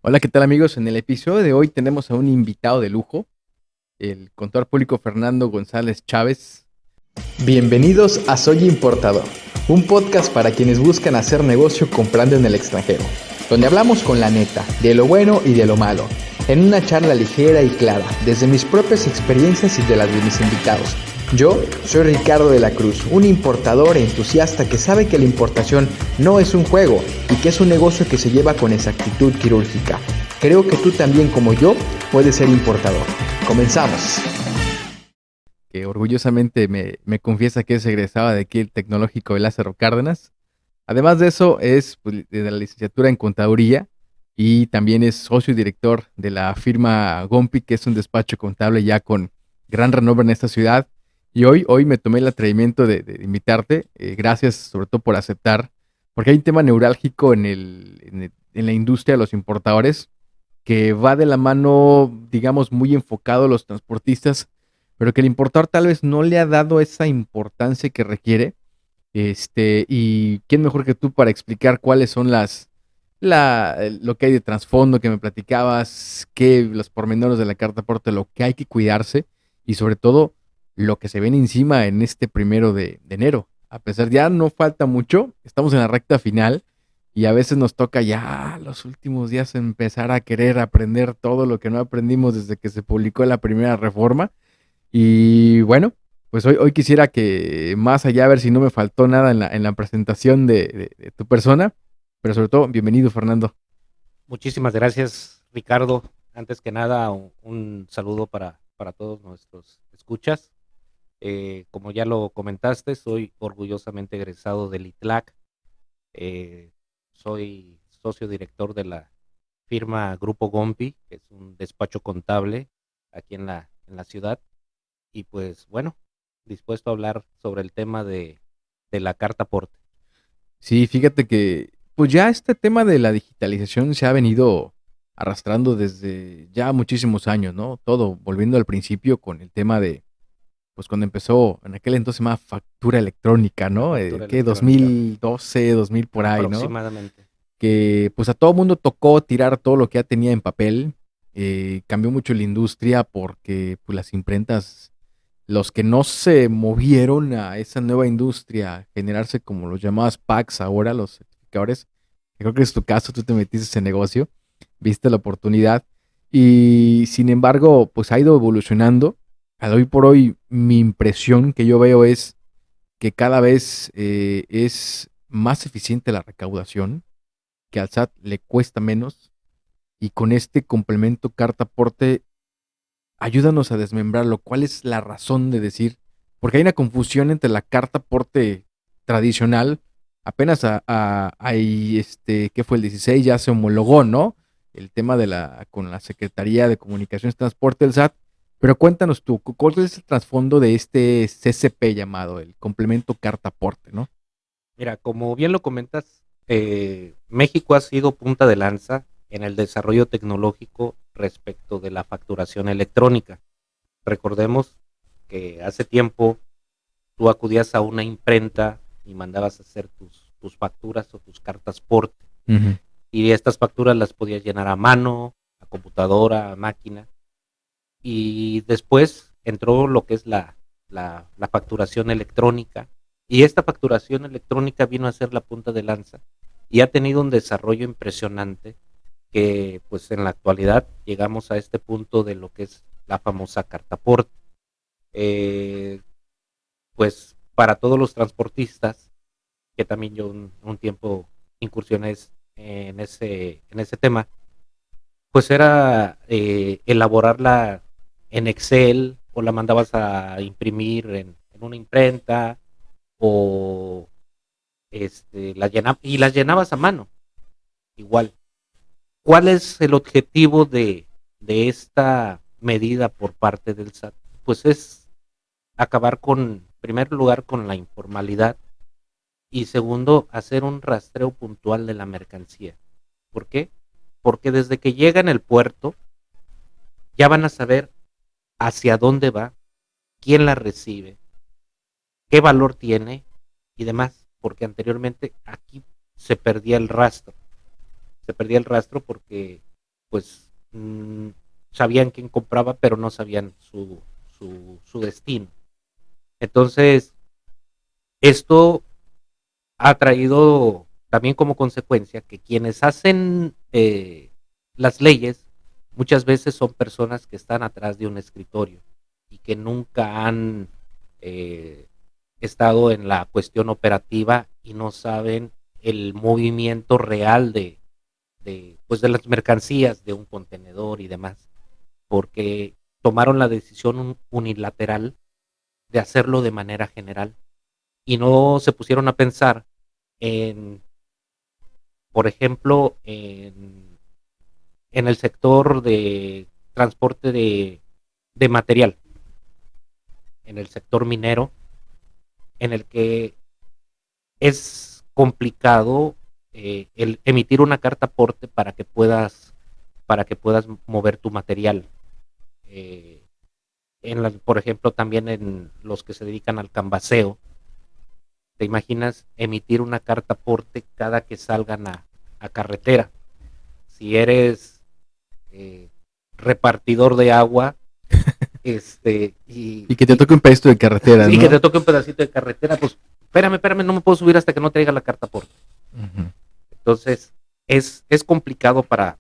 Hola, ¿qué tal amigos? En el episodio de hoy tenemos a un invitado de lujo, el contador público Fernando González Chávez. Bienvenidos a Soy Importador, un podcast para quienes buscan hacer negocio comprando en el extranjero, donde hablamos con la neta, de lo bueno y de lo malo, en una charla ligera y clara, desde mis propias experiencias y de las de mis invitados. Yo soy Ricardo de la Cruz, un importador entusiasta que sabe que la importación no es un juego y que es un negocio que se lleva con exactitud quirúrgica. Creo que tú también, como yo, puedes ser importador. Comenzamos. Que orgullosamente me confiesa que es egresada de aquí el Tecnológico de Lázaro Cárdenas. Además de eso, es pues, de la licenciatura en Contaduría y también es socio y director de la firma Gompi, que es un despacho contable ya con gran renombre en esta ciudad. Y hoy me tomé el atrevimiento de invitarte. Gracias sobre todo por aceptar, porque hay un tema neurálgico en la industria de los importadores que va de la mano, digamos, muy enfocado a los transportistas, pero que el importador tal vez no le ha dado esa importancia que requiere. Y quién mejor que tú para explicar cuáles son lo que hay de trasfondo que me platicabas, que los pormenores de la carta aporte, lo que hay que cuidarse y sobre todo lo que se ven encima en este 1 de enero. A pesar ya no falta mucho, estamos en la recta final y a veces nos toca ya los últimos días empezar a querer aprender todo lo que no aprendimos desde que se publicó la primera reforma. Y bueno, pues hoy quisiera que más allá, a ver si no me faltó nada en la presentación de tu persona, pero sobre todo, bienvenido Fernando. Muchísimas gracias, Ricardo. Antes que nada, un saludo para todos nuestros escuchas. Como ya lo comentaste, soy orgullosamente egresado del ITLAC. Soy socio director de la firma Grupo Gompi, que es un despacho contable aquí en la ciudad. Y pues bueno, dispuesto a hablar sobre el tema de la carta aporte. Sí, fíjate que pues ya este tema de la digitalización se ha venido arrastrando desde ya muchísimos años, ¿no? Todo volviendo al principio con el tema de, pues cuando empezó, en aquel entonces se llamaba factura electrónica, ¿no? Factura ¿Qué? electrónica 2012, 2000 por ahí, ¿no? aproximadamente. Que pues a todo mundo tocó tirar todo lo que ya tenía en papel. Cambió mucho la industria porque pues, las imprentas, los que no se movieron a esa nueva industria, generarse como los llamados packs ahora, los certificadores, creo que es tu caso, tú te metiste en ese negocio, viste la oportunidad y sin embargo pues ha ido evolucionando. Al hoy por hoy mi impresión que yo veo es que cada vez es más eficiente la recaudación, que al SAT le cuesta menos y con este complemento carta aporte, ayúdanos a desmembrarlo. ¿Cuál es la razón de decir? Porque hay una confusión entre la carta aporte tradicional, apenas hay ¿qué fue el 16? Ya se homologó, ¿no? El tema con la Secretaría de Comunicaciones y Transporte del SAT. Pero cuéntanos tú, ¿cuál es el trasfondo de este CCP llamado el complemento carta aporte, ¿no? Mira, como bien lo comentas, México ha sido punta de lanza en el desarrollo tecnológico respecto de la facturación electrónica. Recordemos que hace tiempo tú acudías a una imprenta y mandabas a hacer tus facturas o tus cartas porte. Ujú. Y estas facturas las podías llenar a mano, a computadora, a máquina. Y después entró lo que es la facturación electrónica. Y esta facturación electrónica vino a ser la punta de lanza y ha tenido un desarrollo impresionante que pues en la actualidad llegamos a este punto de lo que es la famosa carta aporte. Eh, pues para todos los transportistas, que también yo un tiempo incursioné en ese tema, pues era elaborarla en Excel o la mandabas a imprimir en una imprenta o y las llenabas a mano igual. ¿Cuál es el objetivo de esta medida por parte del SAT? Pues es acabar con, en primer lugar, con la informalidad y segundo, hacer un rastreo puntual de la mercancía. ¿Por qué? Porque desde que llega en el puerto ya van a saber hacia dónde va, quién la recibe, qué valor tiene y demás, porque anteriormente aquí se perdía el rastro porque pues sabían quién compraba, pero no sabían su destino. Entonces, esto ha traído también como consecuencia que quienes hacen las leyes muchas veces son personas que están atrás de un escritorio y que nunca han estado en la cuestión operativa y no saben el movimiento real pues de las mercancías de un contenedor y demás, porque tomaron la decisión unilateral de hacerlo de manera general y no se pusieron a pensar en, por ejemplo, en el sector de transporte de material, en el sector minero, en el que es complicado el emitir una carta aporte para que puedas mover tu material. Eh, por ejemplo, también en los que se dedican al cambaseo, ¿te imaginas emitir una carta aporte cada que salgan a carretera? Si eres eh, repartidor de agua, Y que te toque un pedacito de carretera, y que ¿no? te toque un pedacito de carretera, pues espérame, no me puedo subir hasta que no traiga la carta aporte. Ujú. Entonces, es complicado para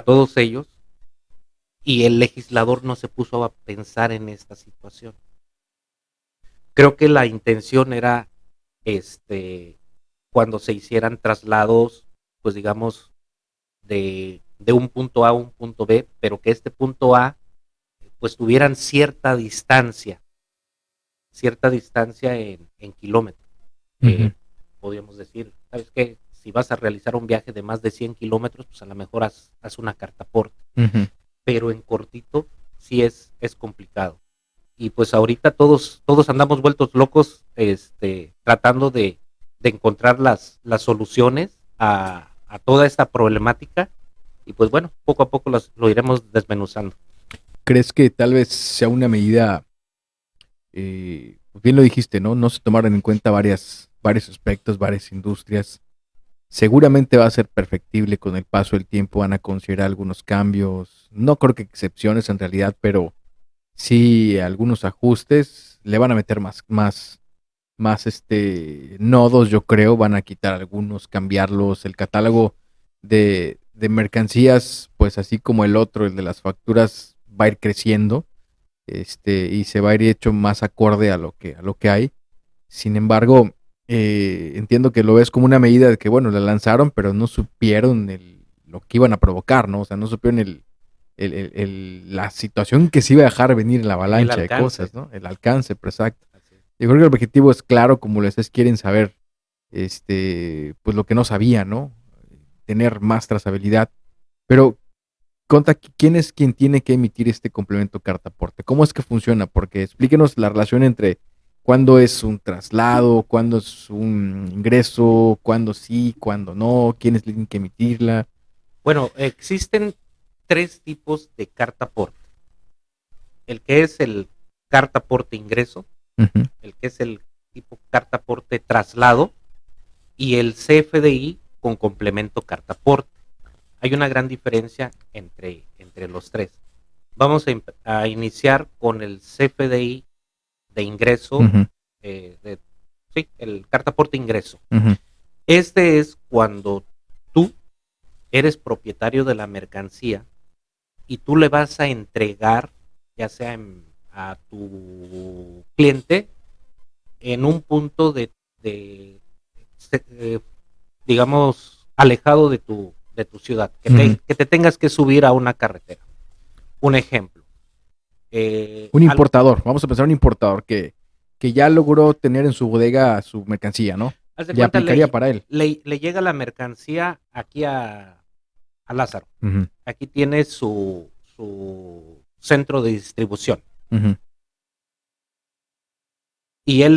todos ellos y el legislador no se puso a pensar en esta situación. Creo que la intención era, cuando se hicieran traslados, pues digamos, de un punto A a un punto B, pero que este punto A, pues tuvieran cierta distancia en kilómetros. Ujú. Podríamos decir, ¿sabes qué? Si vas a realizar un viaje de más de 100 kilómetros, pues a lo mejor haz una carta aporte. Ujú. Pero en cortito sí es complicado. Y pues ahorita todos andamos vueltos locos, tratando de encontrar las soluciones a toda esta problemática. Y pues bueno, poco a poco lo iremos desmenuzando. ¿Crees que tal vez sea una medida, bien lo dijiste, ¿no? No se tomaron en cuenta varios aspectos, varias industrias. Seguramente va a ser perfectible con el paso del tiempo, van a considerar algunos cambios, no creo que excepciones en realidad, pero sí algunos ajustes, le van a meter más nodos, yo creo, van a quitar algunos, cambiarlos, el catálogo de mercancías, pues así como el otro, el de las facturas, va a ir creciendo, y se va a ir hecho más acorde a lo que hay. Sin embargo, entiendo que lo ves como una medida de que, bueno, la lanzaron, pero no supieron lo que iban a provocar, ¿no? O sea, no supieron la situación que se iba a dejar venir en la El avalancha de alcance. cosas, ¿no? El alcance, pero exacto. Así es. Yo creo que el objetivo es claro, como les es, quieren saber, pues lo que no sabía, ¿no? Tener más trazabilidad. Pero, conta, ¿quién es quien tiene que emitir este complemento carta aporte? ¿Cómo es que funciona? Porque explíquenos la relación entre cuándo es un traslado, cuándo es un ingreso, cuándo sí, cuándo no, quiénes tienen que emitirla. Bueno, existen tres tipos de carta aporte. El que es el carta aporte ingreso, Ujú. el que es el tipo carta aporte traslado y el CFDI con complemento carta aporte. Hay una gran diferencia entre los tres. Vamos a iniciar con el CFDI de ingreso, Ujú. sí, el carta aporte ingreso. Ujú. Este es cuando tú eres propietario de la mercancía y tú le vas a entregar, ya sea a tu cliente, en un punto de eh, digamos, alejado de tu ciudad, Ujú. que te tengas que subir a una carretera. Un ejemplo. Un importador, vamos a pensar un importador que ya logró tener en su bodega su mercancía, ¿no? Haz de Le cuenta, aplicaría para él. le llega la mercancía aquí a Lázaro. Ujú. Aquí tiene su centro de distribución. Ujú. Y él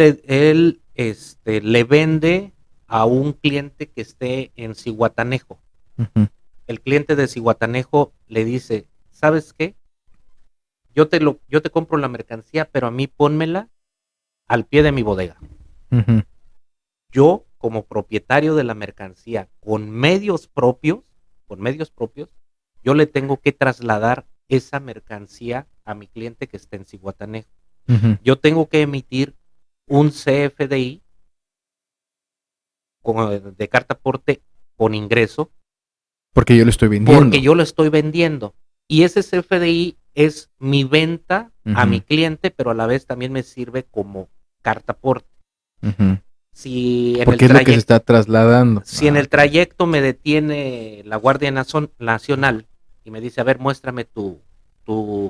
le vende a un cliente que esté en Cihuatanejo. Ujú. El cliente de Cihuatanejo le dice, ¿sabes qué? Yo te compro la mercancía, pero a mí pónmela al pie de mi bodega. Ujú. Yo, como propietario de la mercancía, con medios propios, yo le tengo que trasladar esa mercancía a mi cliente que está en Zihuatanejo. Ujú. Yo tengo que emitir un CFDI de carta aporte con ingreso Porque yo lo estoy vendiendo. porque yo lo estoy vendiendo. Y ese CFDI es mi venta a mi cliente, pero a la vez también me sirve como carta aporte. Ujú. Si en Porque el es lo que se está trasladando. si en el trayecto me detiene la Guardia Nacional y me dice, a ver, muéstrame tu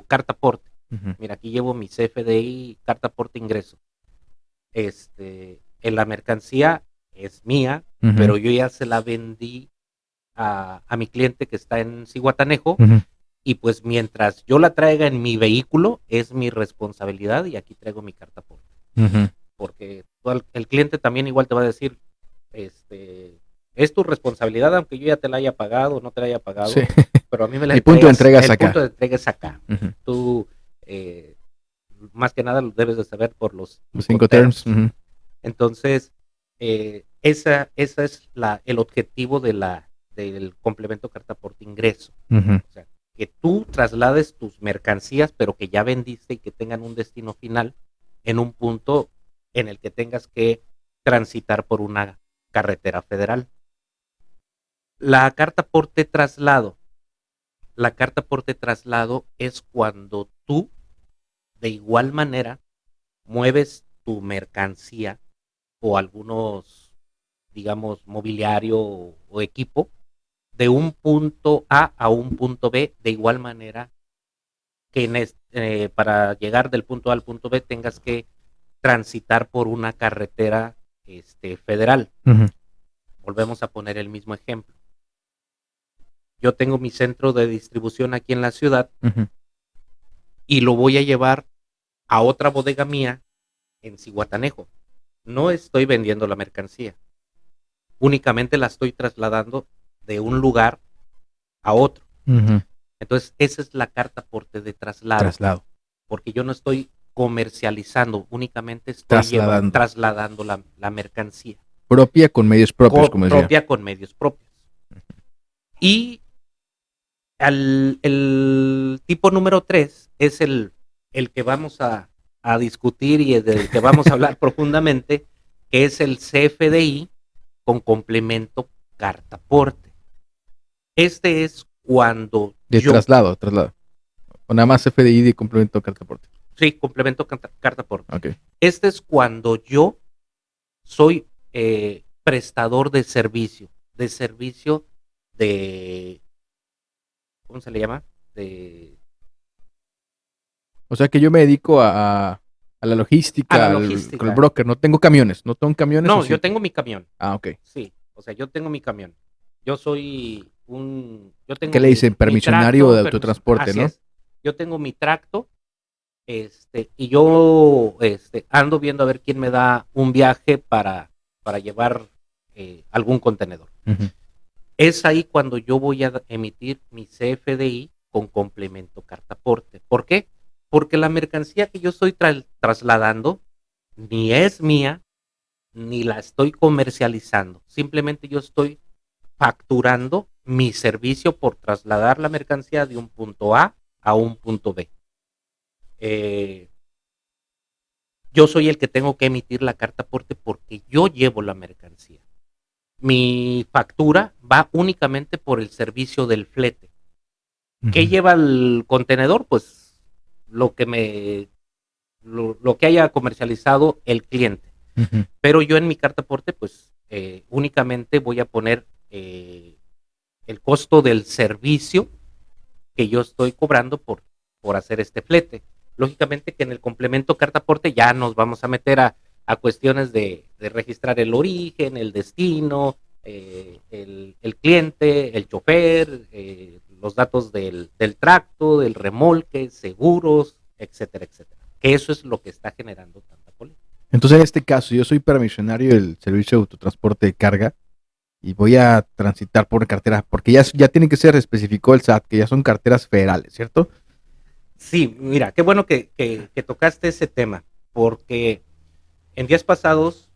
carta aporte. Ujú. Mira, aquí llevo mi CFDI, carta aporte ingreso. En la mercancía es mía, Ujú. pero yo ya se la vendí a mi cliente que está en Zihuatanejo, Ujú. y pues mientras yo la traiga en mi vehículo es mi responsabilidad, y aquí traigo mi carta aporte. Ujú. Porque el cliente también igual te va a decir, es tu responsabilidad, aunque yo ya te la haya pagado o no te la haya pagado, Sí. pero a mí me la Mi punto de entrega es el acá. punto de entrega es acá. Ujú. Tú, más que nada, lo debes de saber por los Los 5 terms. Ujú. Entonces, esa es el objetivo del complemento carta aporte ingreso. Ujú. O sea, que tú traslades tus mercancías, pero que ya vendiste y que tengan un destino final en un punto en el que tengas que transitar por una carretera federal. La carta aporte traslado. La carta aporte traslado es cuando tú, de igual manera, mueves tu mercancía o algunos, digamos, mobiliario o equipo de un punto A un punto B, de igual manera que para llegar del punto A al punto B tengas que transitar por una carretera federal. Ujú. Volvemos a poner el mismo ejemplo. Yo tengo mi centro de distribución aquí en la ciudad Ujú. y lo voy a llevar a otra bodega mía en Zihuatanejo. No estoy vendiendo la mercancía, únicamente la estoy trasladando de un lugar a otro. Ujú. Entonces, esa es la carta aporte de Traslado. porque yo no estoy comercializando, únicamente estoy Trasladando. trasladando la mercancía. Propia con medios propios, como decía. Propia con medios propios. Y el tipo número 3 es el que vamos a discutir y del que vamos a hablar profundamente, que es el CFDI con complemento carta aporte. Este es cuando De traslado. O nada más FDI de complemento carta aporte. Sí, complemento carta aporte. Ok. Este es cuando yo soy prestador de servicio de, ¿cómo se le llama? O sea que yo me dedico a la logística, con el logística. broker. No tengo camiones. ¿No tengo camiones? No, ¿o sí? yo tengo mi camión. Ah, ok. Sí, o sea, yo tengo mi camión. Yo soy yo tengo ¿Qué le dicen? Permisionario de autotransporte, ¿no? Es. Yo tengo mi tracto, y yo ando viendo a ver quién me da un viaje para llevar algún contenedor. Ujú. Es ahí cuando yo voy a emitir mi CFDI con complemento carta aporte. ¿Por qué? Porque la mercancía que yo estoy trasladando ni es mía, ni la estoy comercializando. Simplemente yo estoy facturando mi servicio por trasladar la mercancía de un punto A un punto B. Yo soy el que tengo que emitir la carta aporte porque yo llevo la mercancía. Mi factura va únicamente por el servicio del flete. ¿Qué lleva el contenedor? Pues lo que lo que haya comercializado el cliente. Ujú. Pero yo en mi carta aporte, pues únicamente voy a poner el costo del servicio que yo estoy cobrando por hacer este flete. Lógicamente que en el complemento carta aporte ya nos vamos a meter a cuestiones de registrar el origen, el destino, el cliente, el chofer, los datos del tracto, del remolque, seguros, etcétera, etcétera. Que eso es lo que está generando tanta polémica. Entonces, en este caso, yo soy permisionario del servicio de autotransporte de carga y voy a transitar por carteras, porque ya tiene que ser, especificó el SAT, que ya son carteras federales, ¿cierto? Sí, mira, qué bueno que tocaste ese tema, porque en días pasados,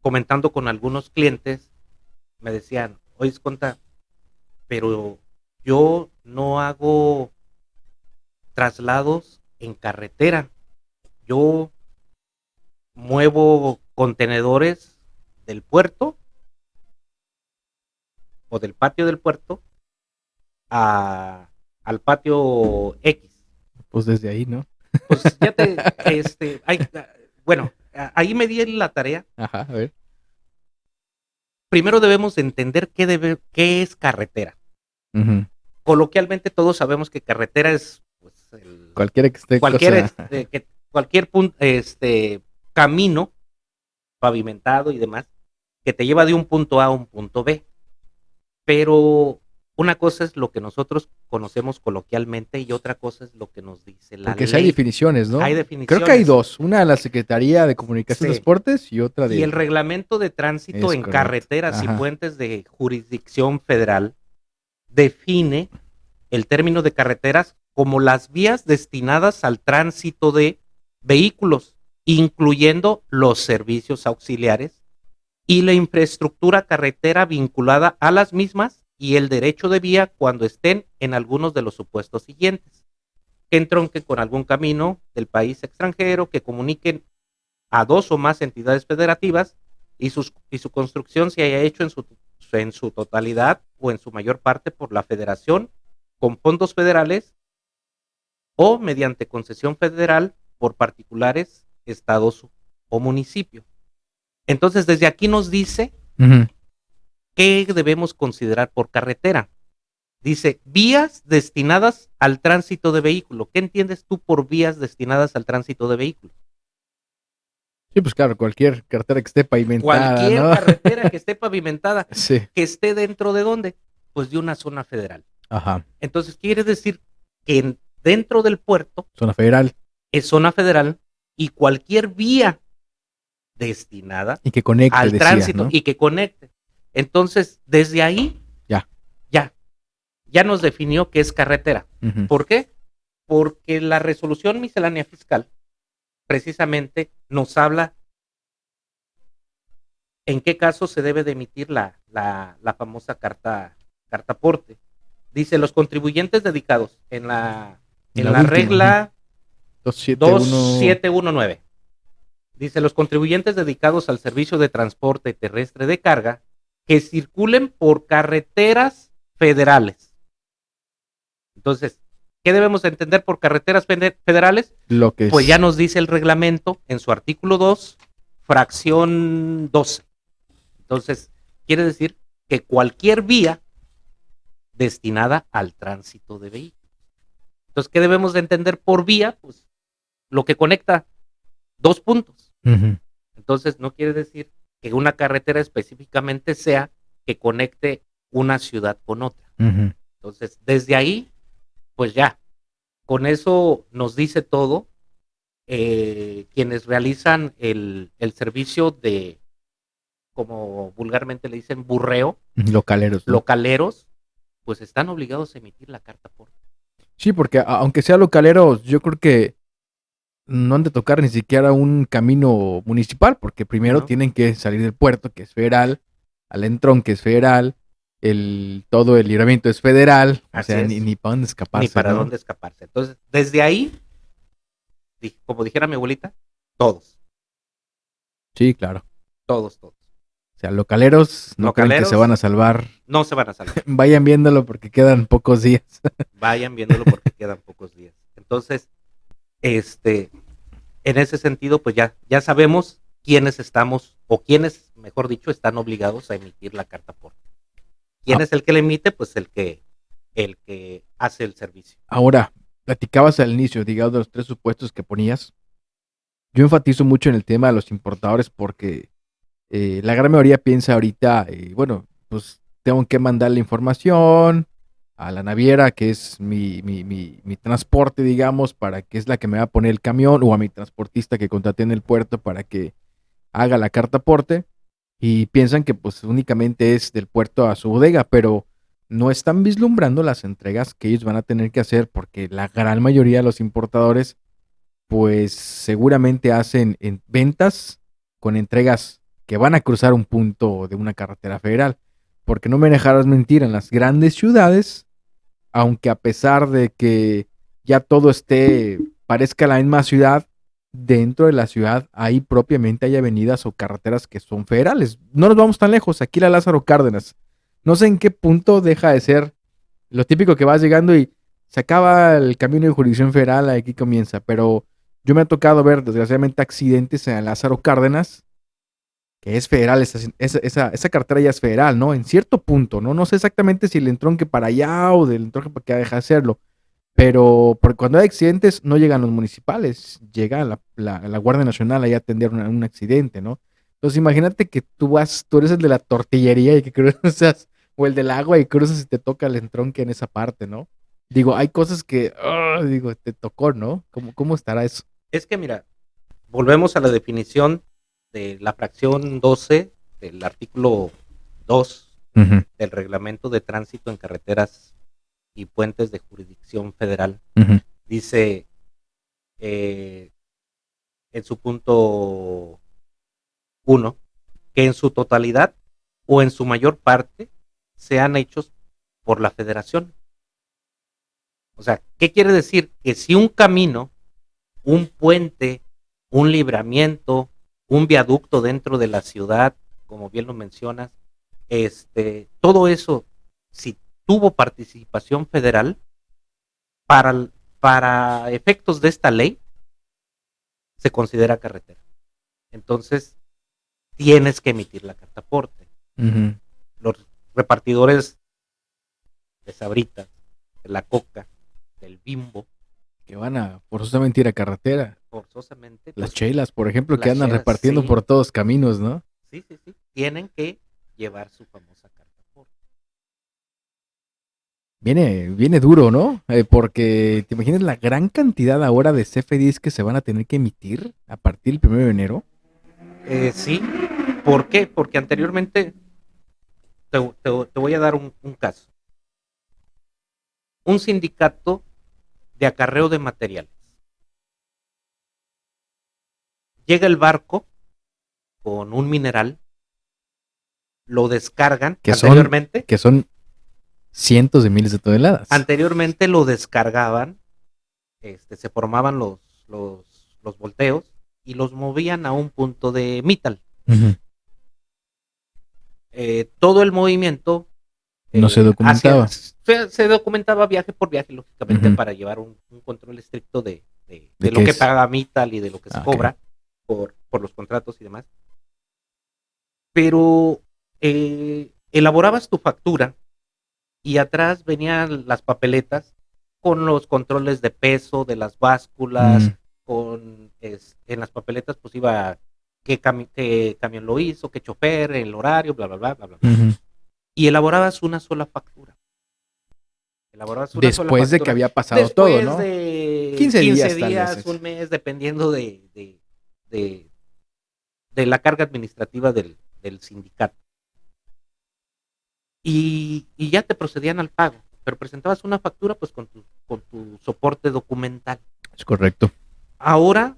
comentando con algunos clientes, me decían, oye, Conta, pero yo no hago traslados en carretera. Yo muevo contenedores del puerto o del patio del puerto al patio X. Pues desde ahí, ¿no? Pues ya bueno, ahí me di la tarea. Ajá, a ver. Primero debemos de entender qué es carretera. Ujú. Coloquialmente todos sabemos que carretera es pues, Cualquiera que esté cualquier camino pavimentado y demás que te lleva de un punto A a un punto B. Pero una cosa es lo que nosotros conocemos coloquialmente y otra cosa es lo que nos dice la Porque ley. sí hay definiciones, ¿no? Hay definiciones. Creo que hay dos. Una de la Secretaría de Comunicación y Sí. Transportes y otra de... Y el reglamento de tránsito Es en correcto. carreteras Ajá. y puentes de jurisdicción federal define el término de carreteras como las vías destinadas al tránsito de vehículos, incluyendo los servicios auxiliares y la infraestructura carretera vinculada a las mismas y el derecho de vía cuando estén en algunos de los supuestos siguientes: que entronquen con algún camino del país extranjero, que comuniquen a dos o más entidades federativas y su construcción se haya hecho en su totalidad o en su mayor parte por la federación con fondos federales o mediante concesión federal por particulares, estados o municipios. Entonces, desde aquí nos dice Ujú. qué debemos considerar por carretera. Dice, vías destinadas al tránsito de vehículos. ¿Qué entiendes tú por vías destinadas al tránsito de vehículos? Sí, pues claro, cualquier carretera que esté pavimentada, Cualquier ¿no? carretera que esté pavimentada, Sí. que esté dentro de ¿dónde? Pues de una zona federal. Ajá. Entonces, quiere decir que dentro del puerto Zona federal. es zona federal y cualquier vía destinada Y que conecte, al decía, tránsito ¿no? y que conecte. Entonces, desde ahí, ya nos definió que es carretera. Ujú. ¿Por qué? Porque la resolución miscelánea fiscal precisamente nos habla en qué caso se debe de emitir la famosa carta aporte. Dice, los contribuyentes dedicados en la última, regla 2719. 2719. Dice, los contribuyentes dedicados al servicio de transporte terrestre de carga que circulen por carreteras federales. Entonces, ¿qué debemos entender por carreteras federales? Lo que Pues es. ya nos dice el reglamento en su artículo 2, fracción 12. Entonces, quiere decir que cualquier vía destinada al tránsito de vehículos. Entonces, ¿qué debemos de entender por vía? Pues lo que conecta dos puntos. Ujú. Entonces, no quiere decir que una carretera específicamente sea que conecte una ciudad con otra. Ujú. Entonces, desde ahí, pues ya, con eso nos dice todo. Quienes realizan el servicio de, como vulgarmente le dicen, burreo, Localeros, ¿no? localeros, pues están obligados a emitir la carta aporte. Sí, porque aunque sea localeros, yo creo que no han de tocar ni siquiera un camino municipal, porque primero ¿No? tienen que salir del puerto, que es federal, al entrón, que es federal, todo el libramiento es federal, o Así sea, es. ni para dónde escaparse, Ni para ¿no? dónde escaparse. Entonces, desde ahí, como dijera mi abuelita, todos, Sí, claro. todos. O sea, localeros no creen que se van a salvar. No se van a salvar. Vayan viéndolo porque quedan pocos días. Vayan viéndolo porque quedan pocos días. Entonces, en ese sentido, pues ya sabemos quiénes estamos, o quiénes, mejor dicho, están obligados a emitir la carta aporte. ¿Quién es el que la emite? Pues el que hace el servicio. Ahora, platicabas al inicio, digamos, de los tres supuestos que ponías. Yo enfatizo mucho en el tema de los importadores porque la gran mayoría piensa ahorita, bueno, pues tengo que mandar la información a la naviera, que es mi transporte, digamos, para que es la que me va a poner el camión, o a mi transportista que contraté en el puerto para que haga la carta aporte, y piensan que pues únicamente es del puerto a su bodega, pero no están vislumbrando las entregas que ellos van a tener que hacer, porque la gran mayoría de los importadores pues seguramente hacen ventas con entregas que van a cruzar un punto de una carretera federal. Porque no me dejarás mentir, en las grandes ciudades aunque a pesar de que ya todo parezca la misma ciudad, dentro de la ciudad hay propiamente hay avenidas o carreteras que son federales. No nos vamos tan lejos, aquí la Lázaro Cárdenas. No sé en qué punto deja de ser lo típico que vas llegando y se acaba el camino de jurisdicción federal, aquí comienza, pero yo me ha tocado ver desgraciadamente accidentes en Lázaro Cárdenas, que es federal, esa carretera ya es federal, ¿no? En cierto punto, ¿no? No sé exactamente si el entronque para allá o del entronque para acá deja de hacerlo, pero porque cuando hay accidentes no llegan los municipales, llega la Guardia Nacional ahí a atender un accidente, ¿no? Entonces imagínate que tú eres el de la tortillería y que cruzas, o el del agua y cruzas y te toca el entronque en esa parte, ¿no? Digo, hay cosas que, digo, te tocó, ¿no? ¿Cómo estará eso? Es que mira, volvemos a la definición de la fracción 12 del artículo 2 Ujú, del Reglamento de Tránsito en Carreteras y Puentes de Jurisdicción Federal. ujú. Dice en su punto 1 que en su totalidad o en su mayor parte sean hechos por la federación. O sea, ¿qué quiere decir? Que si un camino, un puente, un libramiento, un viaducto dentro de la ciudad, como bien lo mencionas, todo eso, si tuvo participación federal, para, para efectos de esta ley, se considera carretera. Entonces, tienes que emitir la carta aporte. Ujú. Los repartidores de Sabritas, de la Coca, del Bimbo, Que van a forzosamente ir a carretera. forzosamente, Las pues chelas, por ejemplo, que las andan chelas, repartiendo sí, por todos caminos, ¿no? sí, sí, sí, tienen que llevar su famosa carta aporte. Viene duro, ¿no? Porque te imaginas la gran cantidad ahora de CFDs que se van a tener que emitir a partir del 1 de enero. Sí, ¿por qué? Porque anteriormente, te voy a dar un caso. Un sindicato de acarreo de materiales. Llega el barco con un mineral, lo descargan Que son, anteriormente. que son cientos de miles de toneladas. Anteriormente lo descargaban, se formaban los, los volteos y los movían a un punto de Mittal. Ujú. Todo el movimiento No se documentaba. se documentaba viaje por viaje, lógicamente, Ujú. para llevar un control estricto ¿De de lo qué que es? paga Mittal y de lo que se Ok. cobra por los contratos y demás. Pero elaborabas tu factura y atrás venían las papeletas con los controles de peso de las básculas, Mm, en las papeletas pues iba qué camión lo hizo, qué chofer, el horario, bla, bla, bla, bla, bla, bla. ujú. Y elaborabas una sola factura. Elaborabas una sola Después de que factura. había pasado todo, Después ¿no? de 15 15 días tal días, vez. un mes, dependiendo de, de la carga administrativa del sindicato. Y ya te procedían al pago, pero presentabas una factura pues con tu soporte documental. Es correcto. Ahora,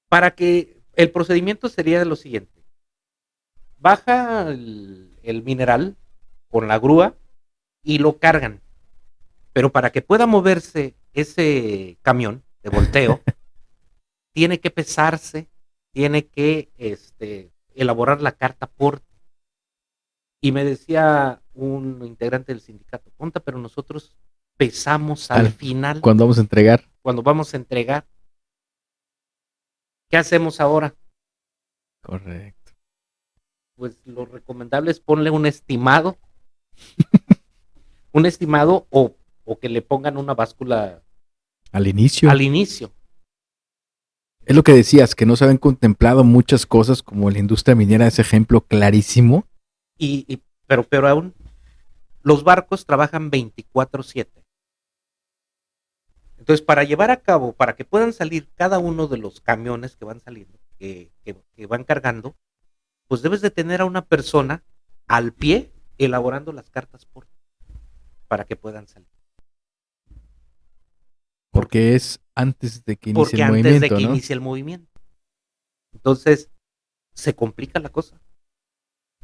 para que el procedimiento sería lo siguiente: baja el mineral con la grúa y lo cargan, pero para que pueda moverse ese camión de volteo, tiene que pesarse, tiene que elaborar la carta aporte. Y me decía un integrante del sindicato, Ponta, pero nosotros pesamos al final Cuando vamos a entregar. cuando vamos a entregar. ¿Qué hacemos ahora? Correcto. Pues lo recomendable es ponle un estimado o que le pongan una báscula Al inicio. al inicio. Es lo que decías, que no se habían contemplado muchas cosas como la industria minera, ese ejemplo clarísimo. Pero aún los barcos trabajan 24/7. Entonces, para llevar a cabo, para que puedan salir cada uno de los camiones que van saliendo, que van cargando, pues debes de tener a una persona al pie elaborando las cartas para que puedan salir. Porque es antes de que inicie Porque el antes de movimiento, que ¿no? inicie el movimiento. Entonces, se complica la cosa,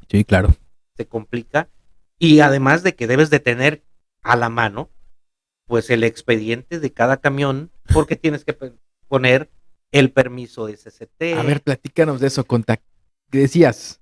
Sí, claro. se complica. Y además de que debes de tener a la mano, pues el expediente de cada camión, porque tienes que poner el permiso SCT. A ver, platícanos de eso, decías,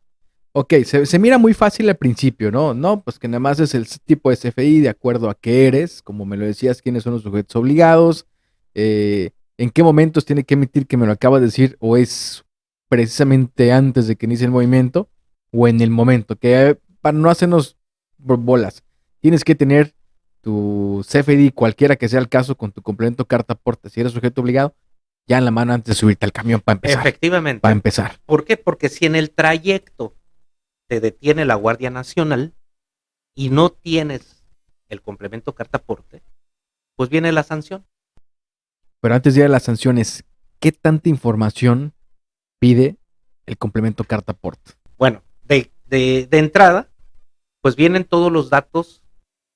ok, se mira muy fácil al principio, ¿no? No, pues que nada más es el tipo de CFI de acuerdo a qué eres, como me lo decías, quiénes son los sujetos obligados, en qué momentos tiene que emitir, que me lo acabas de decir, o es precisamente antes de que inicie el movimiento, o en el momento, que para no hacernos bolas, tienes que tener tu CFDI, cualquiera que sea el caso, con tu complemento carta aporte, si eres sujeto obligado, ya en la mano antes de subirte al camión para empezar. Efectivamente. Para empezar. ¿Por qué? Porque si en el trayecto te detiene la Guardia Nacional y no tienes el complemento carta aporte, pues viene la sanción. Pero antes de ir a las sanciones, ¿qué tanta información pide el complemento carta aporte? Bueno, de entrada, pues vienen todos los datos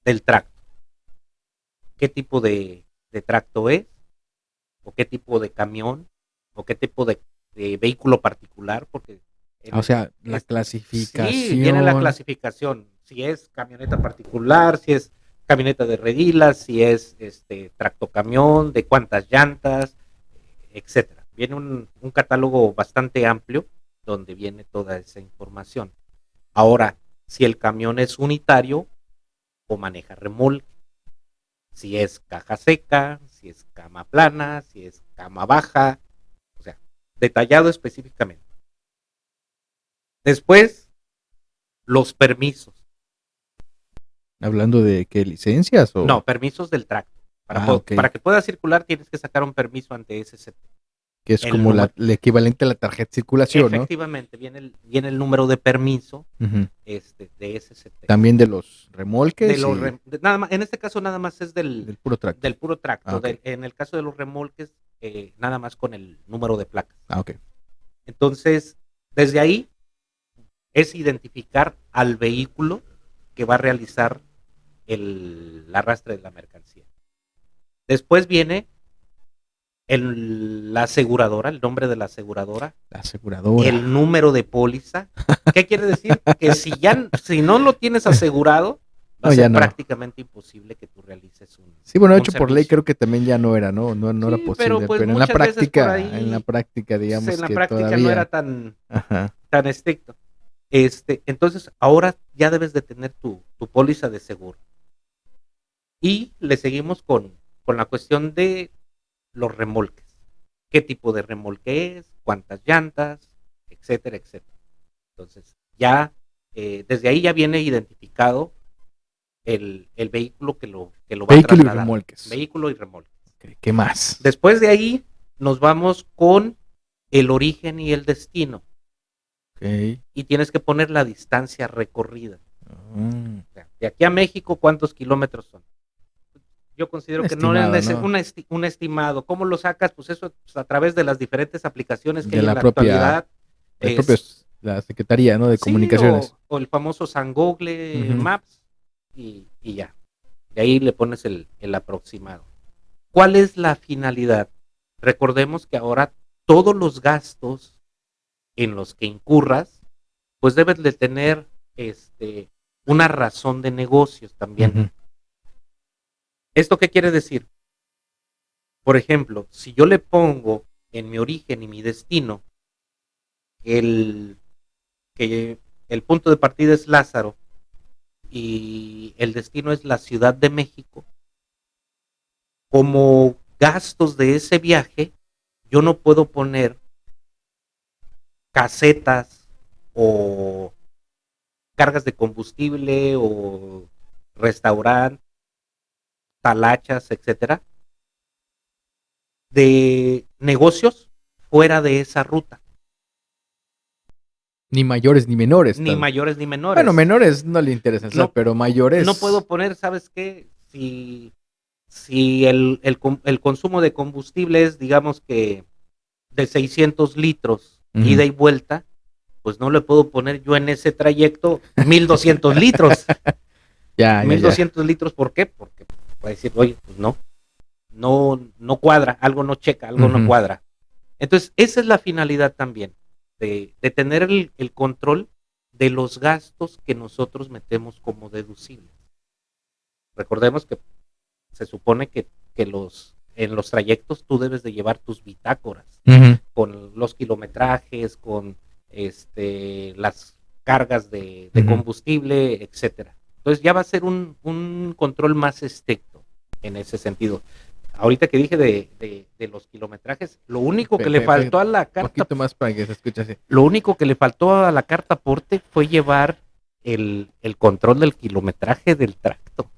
del tracto. ¿Qué tipo de tracto es? ¿O qué tipo de camión? ¿O qué tipo de vehículo particular? Porque O sea, la clasificación. Sí, viene la clasificación. Si es camioneta particular, si es camioneta de redilas, si es tractocamión, de cuántas llantas, etcétera. Viene un catálogo bastante amplio donde viene toda esa información. Ahora, si el camión es unitario o maneja remolque, si es caja seca, si es cama plana, si es cama baja, o sea, detallado específicamente. Después, los permisos. ¿Hablando de qué licencias? O... No, permisos del tracto. Para que pueda circular tienes que sacar un permiso ante SCT. Que es como el equivalente a la tarjeta de circulación, efectivamente, ¿no? Viene el número de permiso de SCT. También de los remolques. Nada más, en este caso nada más es del puro tracto. Del puro tracto. Okay. En el caso de los remolques, nada más con el número de placas. Ok. Entonces, desde ahí es identificar al vehículo que va a realizar el arrastre de la mercancía. Después viene la aseguradora, el nombre de la aseguradora. La aseguradora. El número de póliza. ¿Qué quiere decir? Que si no lo tienes asegurado, va a ser prácticamente imposible que tú realices un Sí, bueno, hecho por ley creo que también ya no era, ¿no? No era posible. Pero, pues, en la práctica, digamos en la que práctica todavía no era tan estricto. Entonces, ahora ya debes de tener tu póliza de seguro. Y le seguimos con la cuestión de los remolques. ¿Qué tipo de remolque es? ¿Cuántas llantas? Etcétera, etcétera. Entonces, ya desde ahí ya viene identificado el vehículo que lo va a trasladar. Vehículo y remolques. Okay, ¿qué más? Después de ahí nos vamos con el origen y el destino. Okay. Y tienes que poner la distancia recorrida. O sea, de aquí a México, ¿cuántos kilómetros son? Yo considero que no es un estimado. ¿Cómo lo sacas? Pues eso pues, a través de las diferentes aplicaciones que hay en la actualidad. La Secretaría, ¿no? De Comunicaciones. O el famoso San Google Maps y ya. De ahí le pones el aproximado. ¿Cuál es la finalidad? Recordemos que ahora todos los gastos en los que incurras, pues debes de tener una razón de negocios también. ¿Esto qué quiere decir? Por ejemplo, si yo le pongo en mi origen y mi destino que el punto de partida es Lázaro y el destino es la Ciudad de México, como gastos de ese viaje, yo no puedo poner casetas o cargas de combustible o restaurante, talachas, etcétera, de negocios fuera de esa ruta. Ni mayores ni menores. Ni mayores ni menores. Bueno, menores no le interesa, no, pero mayores. No puedo poner, ¿sabes qué? Si el consumo de combustible es, digamos que, de 600 litros, ida y vuelta, pues no le puedo poner yo en ese trayecto 1200 litros. 1200 litros, ¿por qué? Porque va a decir, oye, pues no cuadra, algo no checa, algo no cuadra. Entonces, esa es la finalidad también, de tener el control de los gastos que nosotros metemos como deducibles. Recordemos que se supone que en los trayectos tú debes de llevar tus bitácoras con los kilometrajes, con las cargas de combustible, etcétera. Entonces ya va a ser un control más estricto en ese sentido. Ahorita que dije de los kilometrajes, lo único que le faltó a la carta, un poquito más para que se escuche así. Lo único que le faltó a la carta aporte fue llevar el control del kilometraje del tracto.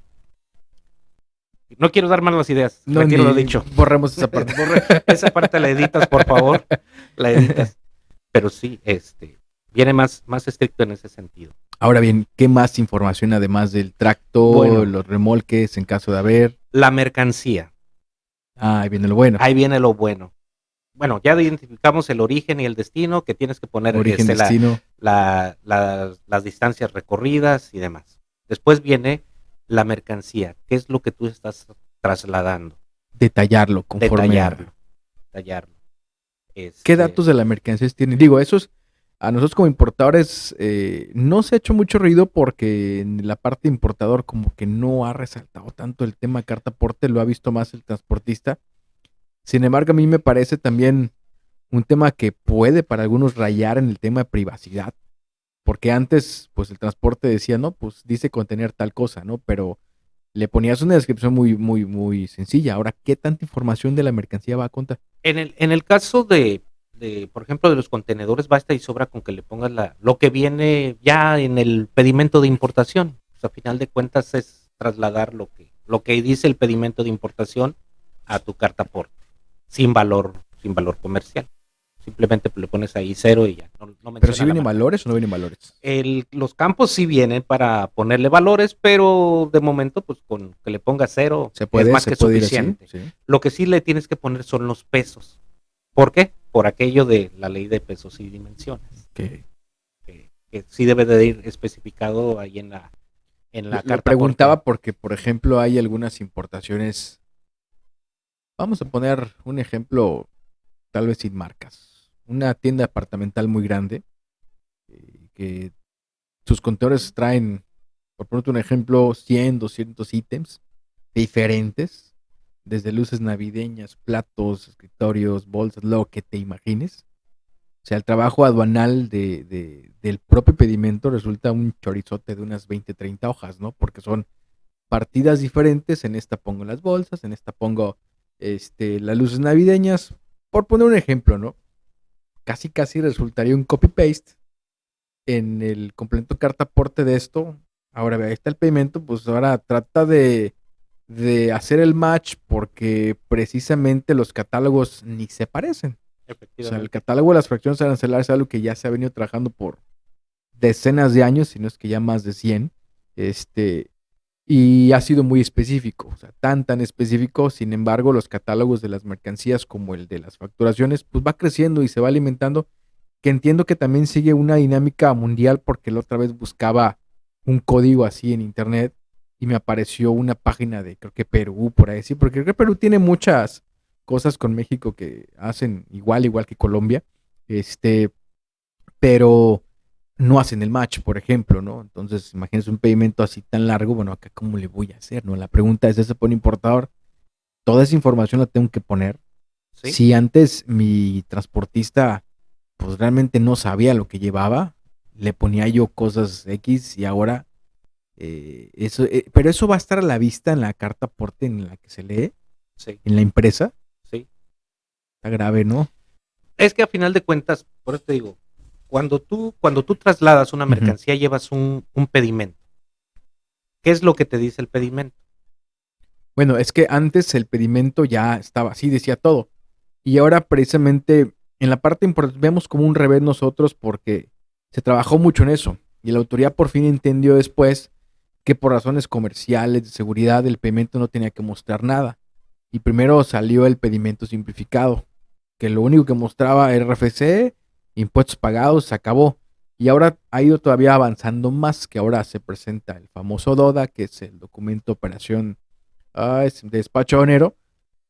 No quiero dar malas ideas, No, retiro lo dicho. Borremos esa parte. Esa parte la editas, por favor. La editas. Pero sí, viene más estricto en ese sentido. Ahora bien, ¿qué más información además del tracto, Bueno, los remolques en caso de haber? La mercancía. Ah, ahí viene lo bueno. Ahí viene lo bueno. Bueno, ya identificamos el origen y el destino, que tienes que poner Origen, destino. las distancias recorridas y demás. Después viene la mercancía. ¿Qué es lo que tú estás trasladando? Detallarlo conforme. Detallarlo. ¿Qué datos de la mercancía tienen? Digo, esos a nosotros como importadores no se ha hecho mucho ruido porque en la parte importador como que no ha resaltado tanto el tema carta aporte, lo ha visto más el transportista. Sin embargo, a mí me parece también un tema que puede para algunos rayar en el tema de privacidad, porque antes pues el transporte decía, no, pues dice contener tal cosa, ¿no? Pero le ponías una descripción muy sencilla. Ahora, ¿qué tanta información de la mercancía va a contar? En el caso de, por ejemplo, de los contenedores, basta y sobra con que le pongas lo que viene ya en el pedimento de importación. Pues, a final de cuentas es trasladar lo que dice el pedimento de importación a tu carta aporte, sin valor comercial. Simplemente le pones ahí 0 y ya. No ¿Pero si vienen valores o no vienen valores? Los campos sí vienen para ponerle valores, pero de momento, pues con que le pongas 0 es más que suficiente. Así, sí. Lo que sí le tienes que poner son los pesos. ¿Por qué? Por aquello de la ley de pesos y dimensiones. Okay. Que sí debe de ir especificado ahí en la carta. Lo preguntaba porque, por ejemplo, hay algunas importaciones. Vamos a poner un ejemplo, tal vez sin marcas. Una tienda departamental muy grande que sus contenedores traen, por ponerte un ejemplo, 100, 200 ítems diferentes, desde luces navideñas, platos, escritorios, bolsas, lo que te imagines. O sea, el trabajo aduanal del propio pedimento resulta un chorizote de unas 20, 30 hojas, ¿no? Porque son partidas diferentes. En esta pongo las bolsas, en esta pongo las luces navideñas, por poner un ejemplo, ¿no? Casi resultaría un copy-paste en el completo carta aporte de esto. Ahora, ahí está el pedimento, pues ahora trata de hacer el match porque precisamente los catálogos ni se parecen. O sea, el catálogo de las fracciones arancelarias es algo que ya se ha venido trabajando por decenas de años, si no es que ya más de 100. Y ha sido muy específico, o sea, tan específico. Sin embargo, los catálogos de las mercancías como el de las facturaciones, pues va creciendo y se va alimentando, que entiendo que también sigue una dinámica mundial porque la otra vez buscaba un código así en internet y me apareció una página de, creo que Perú, por ahí, sí, porque creo que Perú tiene muchas cosas con México que hacen igual que Colombia, pero no hacen el match, por ejemplo, ¿no? Entonces, imagínense un pedimento así tan largo, bueno, acá cómo le voy a hacer, ¿no? La pregunta es, ¿ese pone importador? Toda esa información la tengo que poner. ¿Sí? Si antes mi transportista, pues realmente no sabía lo que llevaba, le ponía yo cosas X y ahora pero eso va a estar a la vista en la carta aporte en la que se lee, sí, en la impresa. Sí. Está grave, ¿no? Es que a final de cuentas, por eso te digo, cuando tú trasladas una mercancía, llevas un pedimento. ¿Qué es lo que te dice el pedimento? Bueno, es que antes el pedimento ya estaba así, decía todo. Y ahora precisamente en la parte importante vemos como un revés nosotros porque se trabajó mucho en eso. Y la autoridad por fin entendió después que por razones comerciales, de seguridad, el pedimento no tenía que mostrar nada. Y primero salió el pedimento simplificado, que lo único que mostraba RFC, impuestos pagados, se acabó. Y ahora ha ido todavía avanzando más, que ahora se presenta el famoso DODA, que es el documento de operación es de despacho aduanero,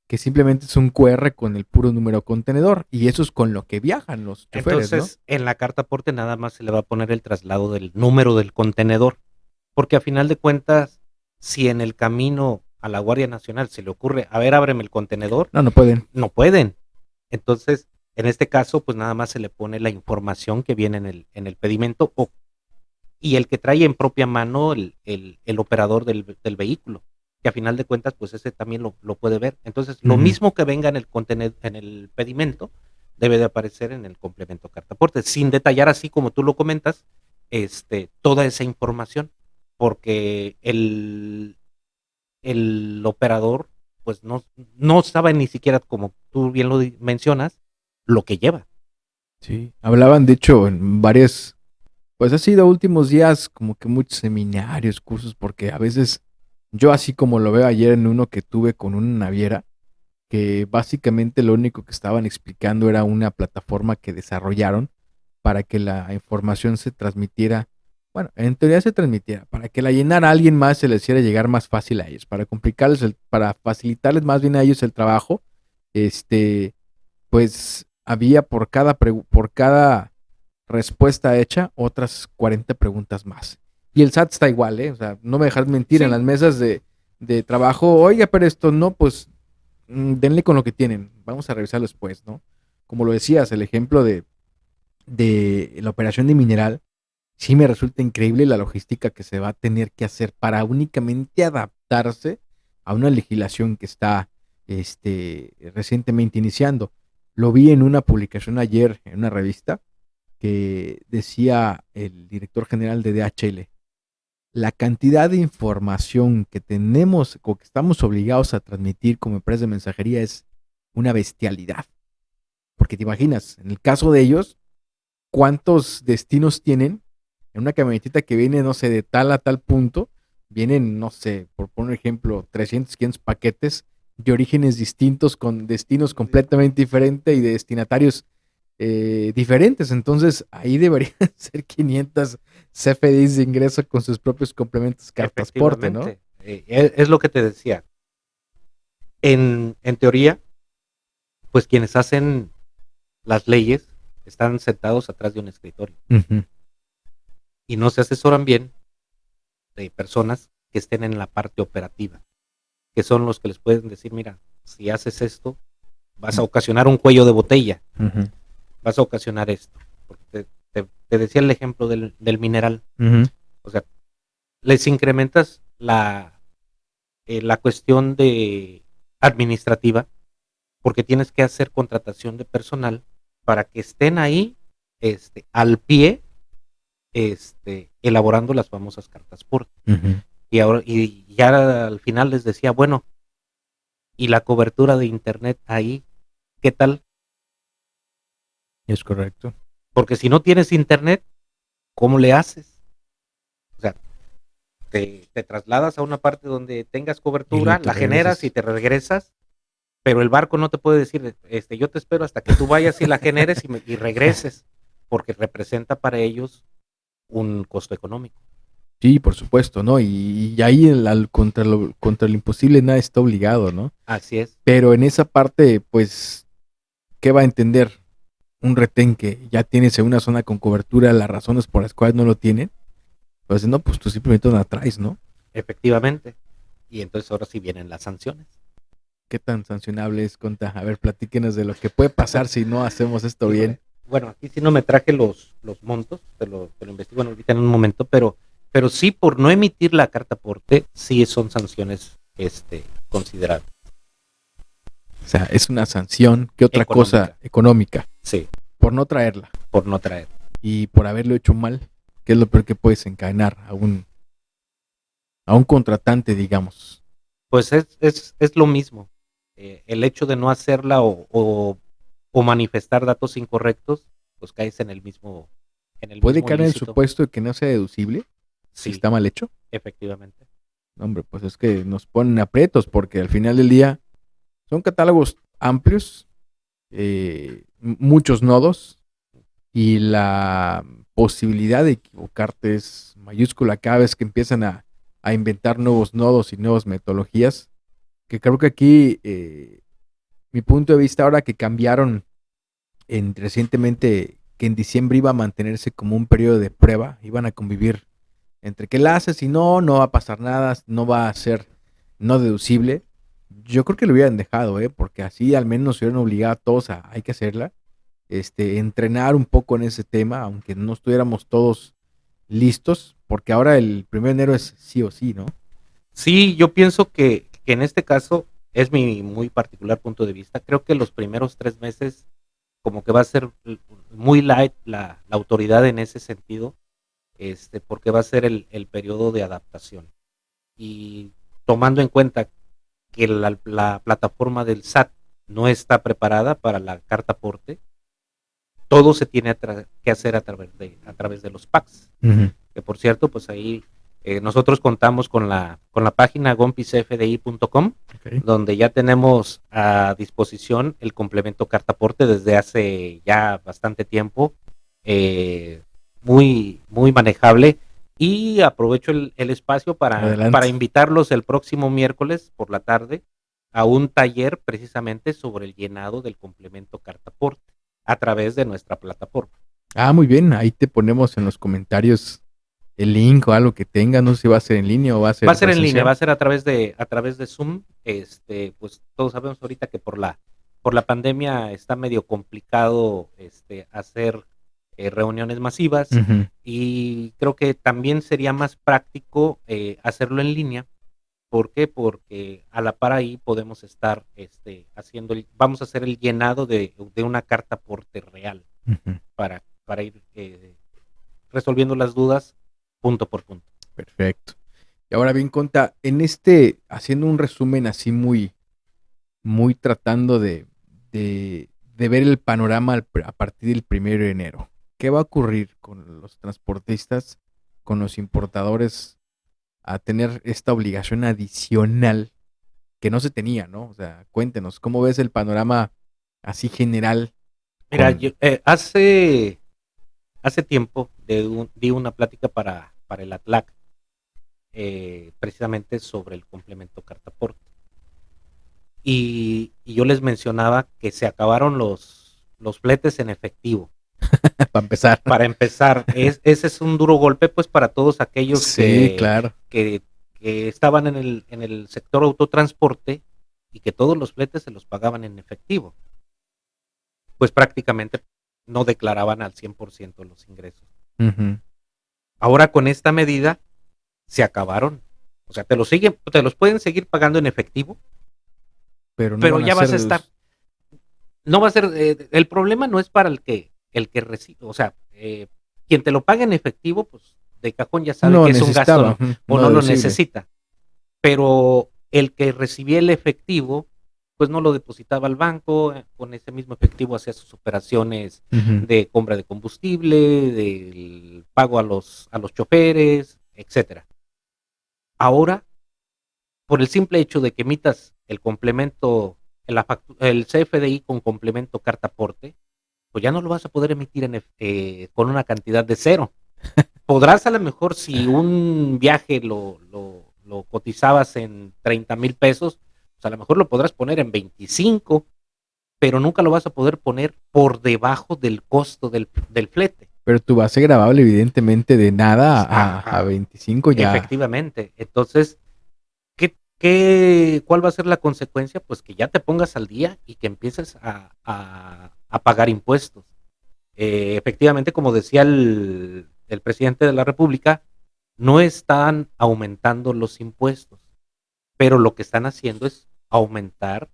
que simplemente es un QR con el puro número contenedor. Y eso es con lo que viajan los choferes. Entonces, ¿no? En la carta aporte nada más se le va a poner el traslado del número del contenedor. Porque a final de cuentas, si en el camino a la Guardia Nacional se le ocurre, a ver, ábreme el contenedor, No pueden. no pueden. Entonces, en este caso, pues nada más se le pone la información que viene en el pedimento y el que trae en propia mano el operador del vehículo, que a final de cuentas, pues ese también lo puede ver. Entonces, lo mismo que venga en el pedimento, debe de aparecer en el complemento carta aporte, sin detallar así como tú lo comentas, toda esa información, porque el operador, pues no sabe ni siquiera, como tú bien lo mencionas, lo que lleva. Sí, hablaban de hecho en varias, pues ha sido últimos días como que muchos seminarios, cursos, porque a veces yo así como lo veo ayer en uno que tuve con una naviera, que básicamente lo único que estaban explicando era una plataforma que desarrollaron para que la información se transmitiera, bueno, en teoría se transmitiera, para que la llenara alguien más, se les hiciera llegar más fácil a ellos, para complicarles, para facilitarles más bien a ellos el trabajo, pues había por cada respuesta hecha otras 40 preguntas más. Y el SAT está igual, ¿eh? O sea, no me dejas mentir, Sí. en las mesas de trabajo, oiga, pero esto no, pues denle con lo que tienen, vamos a revisarlo después, ¿no? Como lo decías, el ejemplo de la operación de mineral, sí me resulta increíble la logística que se va a tener que hacer para únicamente adaptarse a una legislación que está recientemente iniciando. Lo vi en una publicación ayer en una revista que decía el director general de DHL, la cantidad de información que tenemos o que estamos obligados a transmitir como empresa de mensajería es una bestialidad. Porque te imaginas, en el caso de ellos, cuántos destinos tienen en una camionetita que viene, no sé, de tal a tal punto, vienen, no sé, por poner ejemplo, 300, 500 paquetes de orígenes distintos, con destinos completamente diferentes y de destinatarios diferentes. Entonces, ahí deberían ser 500 CFDIs de ingreso con sus propios complementos cartasporte, ¿no? Es lo que te decía. En teoría, pues quienes hacen las leyes están sentados atrás de un escritorio y no se asesoran bien de personas que estén en la parte operativa, que son los que les pueden decir, mira, si haces esto, vas a ocasionar un cuello de botella, vas a ocasionar esto. Porque te decía el ejemplo del mineral. O sea, les incrementas la cuestión de administrativa, porque tienes que hacer contratación de personal para que estén ahí al pie, elaborando las famosas cartas porte. Y ya al final les decía, bueno, y la cobertura de internet ahí, ¿qué tal? Es correcto. Porque si no tienes internet, ¿cómo le haces? O sea, te trasladas a una parte donde tengas cobertura, la generas y te regresas, pero el barco no te puede decir, yo te espero hasta que tú vayas y la generes y regreses, porque representa para ellos un costo económico. Sí, por supuesto, ¿no? Y ahí contra lo imposible nada está obligado, ¿no? Así es. Pero en esa parte, pues, ¿qué va a entender un retén que ya tienes en una zona con cobertura las razones por las cuales no lo tienen? Pues no, pues tú simplemente no la traes, ¿no? Efectivamente. Y entonces ahora sí vienen las sanciones. ¿Qué tan sancionable es, Conta? A ver, platíquenos de lo que puede pasar si no hacemos esto bien. Bueno, aquí sí no me traje los montos, te lo investigo ahorita en un momento, pero sí, por no emitir la carta aporte, sí son sanciones considerables. O sea, es una sanción. ¿Qué otra cosa económica? Sí. Por no traerla. Por no traerla. Y por haberlo hecho mal, ¿qué es lo peor que puedes encadenar a un contratante, digamos? Pues es lo mismo. El hecho de no hacerla o manifestar datos incorrectos, pues caes en el mismo. ¿Puede caer en el supuesto de que no sea deducible? Sí. Si está mal hecho. Efectivamente. Hombre, pues es que nos ponen aprietos porque al final del día son catálogos amplios, muchos nodos y la posibilidad de equivocarte es mayúscula cada vez que empiezan a inventar nuevos nodos y nuevas metodologías, que creo que aquí mi punto de vista ahora que cambiaron recientemente que en diciembre iba a mantenerse como un periodo de prueba, iban a convivir entre que la haces y no va a pasar nada, no va a ser no deducible. Yo creo que lo hubieran dejado, porque así al menos se hubieran obligado a todos a hay que hacerla. Entrenar un poco en ese tema, aunque no estuviéramos todos listos, porque ahora el 1 de enero es sí o sí, ¿no? Sí, yo pienso que en este caso es mi muy particular punto de vista. Creo que los primeros 3 meses como que va a ser muy light la autoridad en ese sentido, porque va a ser el periodo de adaptación. Y tomando en cuenta que la plataforma del SAT no está preparada para la carta aporte, todo se tiene que hacer a través de los PACs. Uh-huh. Que por cierto, pues ahí nosotros contamos con la página gompisfdi.com, Okay. donde ya tenemos a disposición el complemento carta aporte desde hace ya bastante tiempo, muy, muy manejable. Y aprovecho el espacio para invitarlos el próximo miércoles por la tarde a un taller precisamente sobre el llenado del complemento carta aporte a través de nuestra plataforma. Muy bien, ahí te ponemos en los comentarios el link o algo que tenga, no sé si va a ser en línea o va a ser en línea, va a ser a través de Zoom. Pues todos sabemos ahorita que por la pandemia está medio complicado hacer reuniones masivas. Uh-huh. Y creo que también sería más práctico hacerlo en línea. ¿Por qué? Porque a la par ahí podemos estar vamos a hacer el llenado de una carta aporte real, Uh-huh. para ir resolviendo las dudas punto por punto. Perfecto. Y ahora bien, Conta, haciendo un resumen así muy, muy tratando de ver el panorama a partir del 1 de enero. ¿Qué va a ocurrir con los transportistas, con los importadores, a tener esta obligación adicional que no se tenía, ¿no? O sea, cuéntenos, ¿cómo ves el panorama así general? Mira, yo hace tiempo di una plática para el ATLAC, precisamente sobre el complemento carta aporte. Y yo les mencionaba que se acabaron los fletes en efectivo. Para empezar. Para empezar, ese es un duro golpe pues para todos aquellos Sí, claro. que estaban en el sector autotransporte y que todos los fletes se los pagaban en efectivo. Pues prácticamente no declaraban al 100% los ingresos. Uh-huh. Ahora con esta medida se acabaron. O sea, te los pueden seguir pagando en efectivo, pero ya vas a estar. No va a ser. El problema no es para el que recibe. O sea, quien te lo paga en efectivo, pues de cajón ya sabe que es un gasto, ¿no? O no lo necesita. Pero el que recibía el efectivo, pues no lo depositaba al banco, con ese mismo efectivo hacía sus operaciones Uh-huh. de compra de combustible, del pago a los choferes, etcétera. Ahora, por el simple hecho de que emitas el complemento, el CFDI con complemento carta aporte, pues ya no lo vas a poder emitir con una cantidad de 0. Podrás a lo mejor, si un viaje lo cotizabas en 30,000 pesos, pues a lo mejor lo podrás poner en 25, pero nunca lo vas a poder poner por debajo del costo del flete. Pero tu base grabable, evidentemente, de nada a 25 ya. Efectivamente. Entonces, ¿cuál va a ser la consecuencia? Pues que ya te pongas al día y que empieces a pagar impuestos. Efectivamente, como decía el presidente de la República, no están aumentando los impuestos, pero lo que están haciendo es aumentar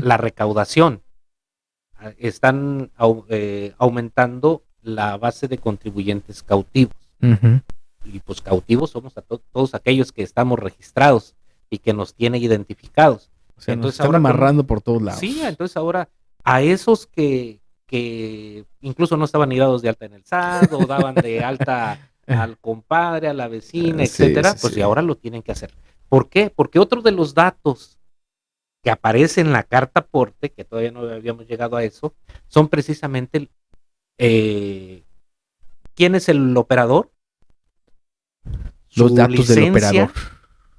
la recaudación. Están aumentando la base de contribuyentes cautivos. Uh-huh. Y pues cautivos somos todos aquellos que estamos registrados y que nos tiene identificados. O sea, entonces, nos están amarrando por todos lados. Sí, entonces ahora a esos que incluso no estaban ni dados de alta en el SAT o daban de alta al compadre, a la vecina, etcétera, sí, pues sí. y ahora lo tienen que hacer. ¿Por qué? Porque otro de los datos que aparece en la carta aporte, que todavía no habíamos llegado a eso, son precisamente quién es el operador, los datos del operador,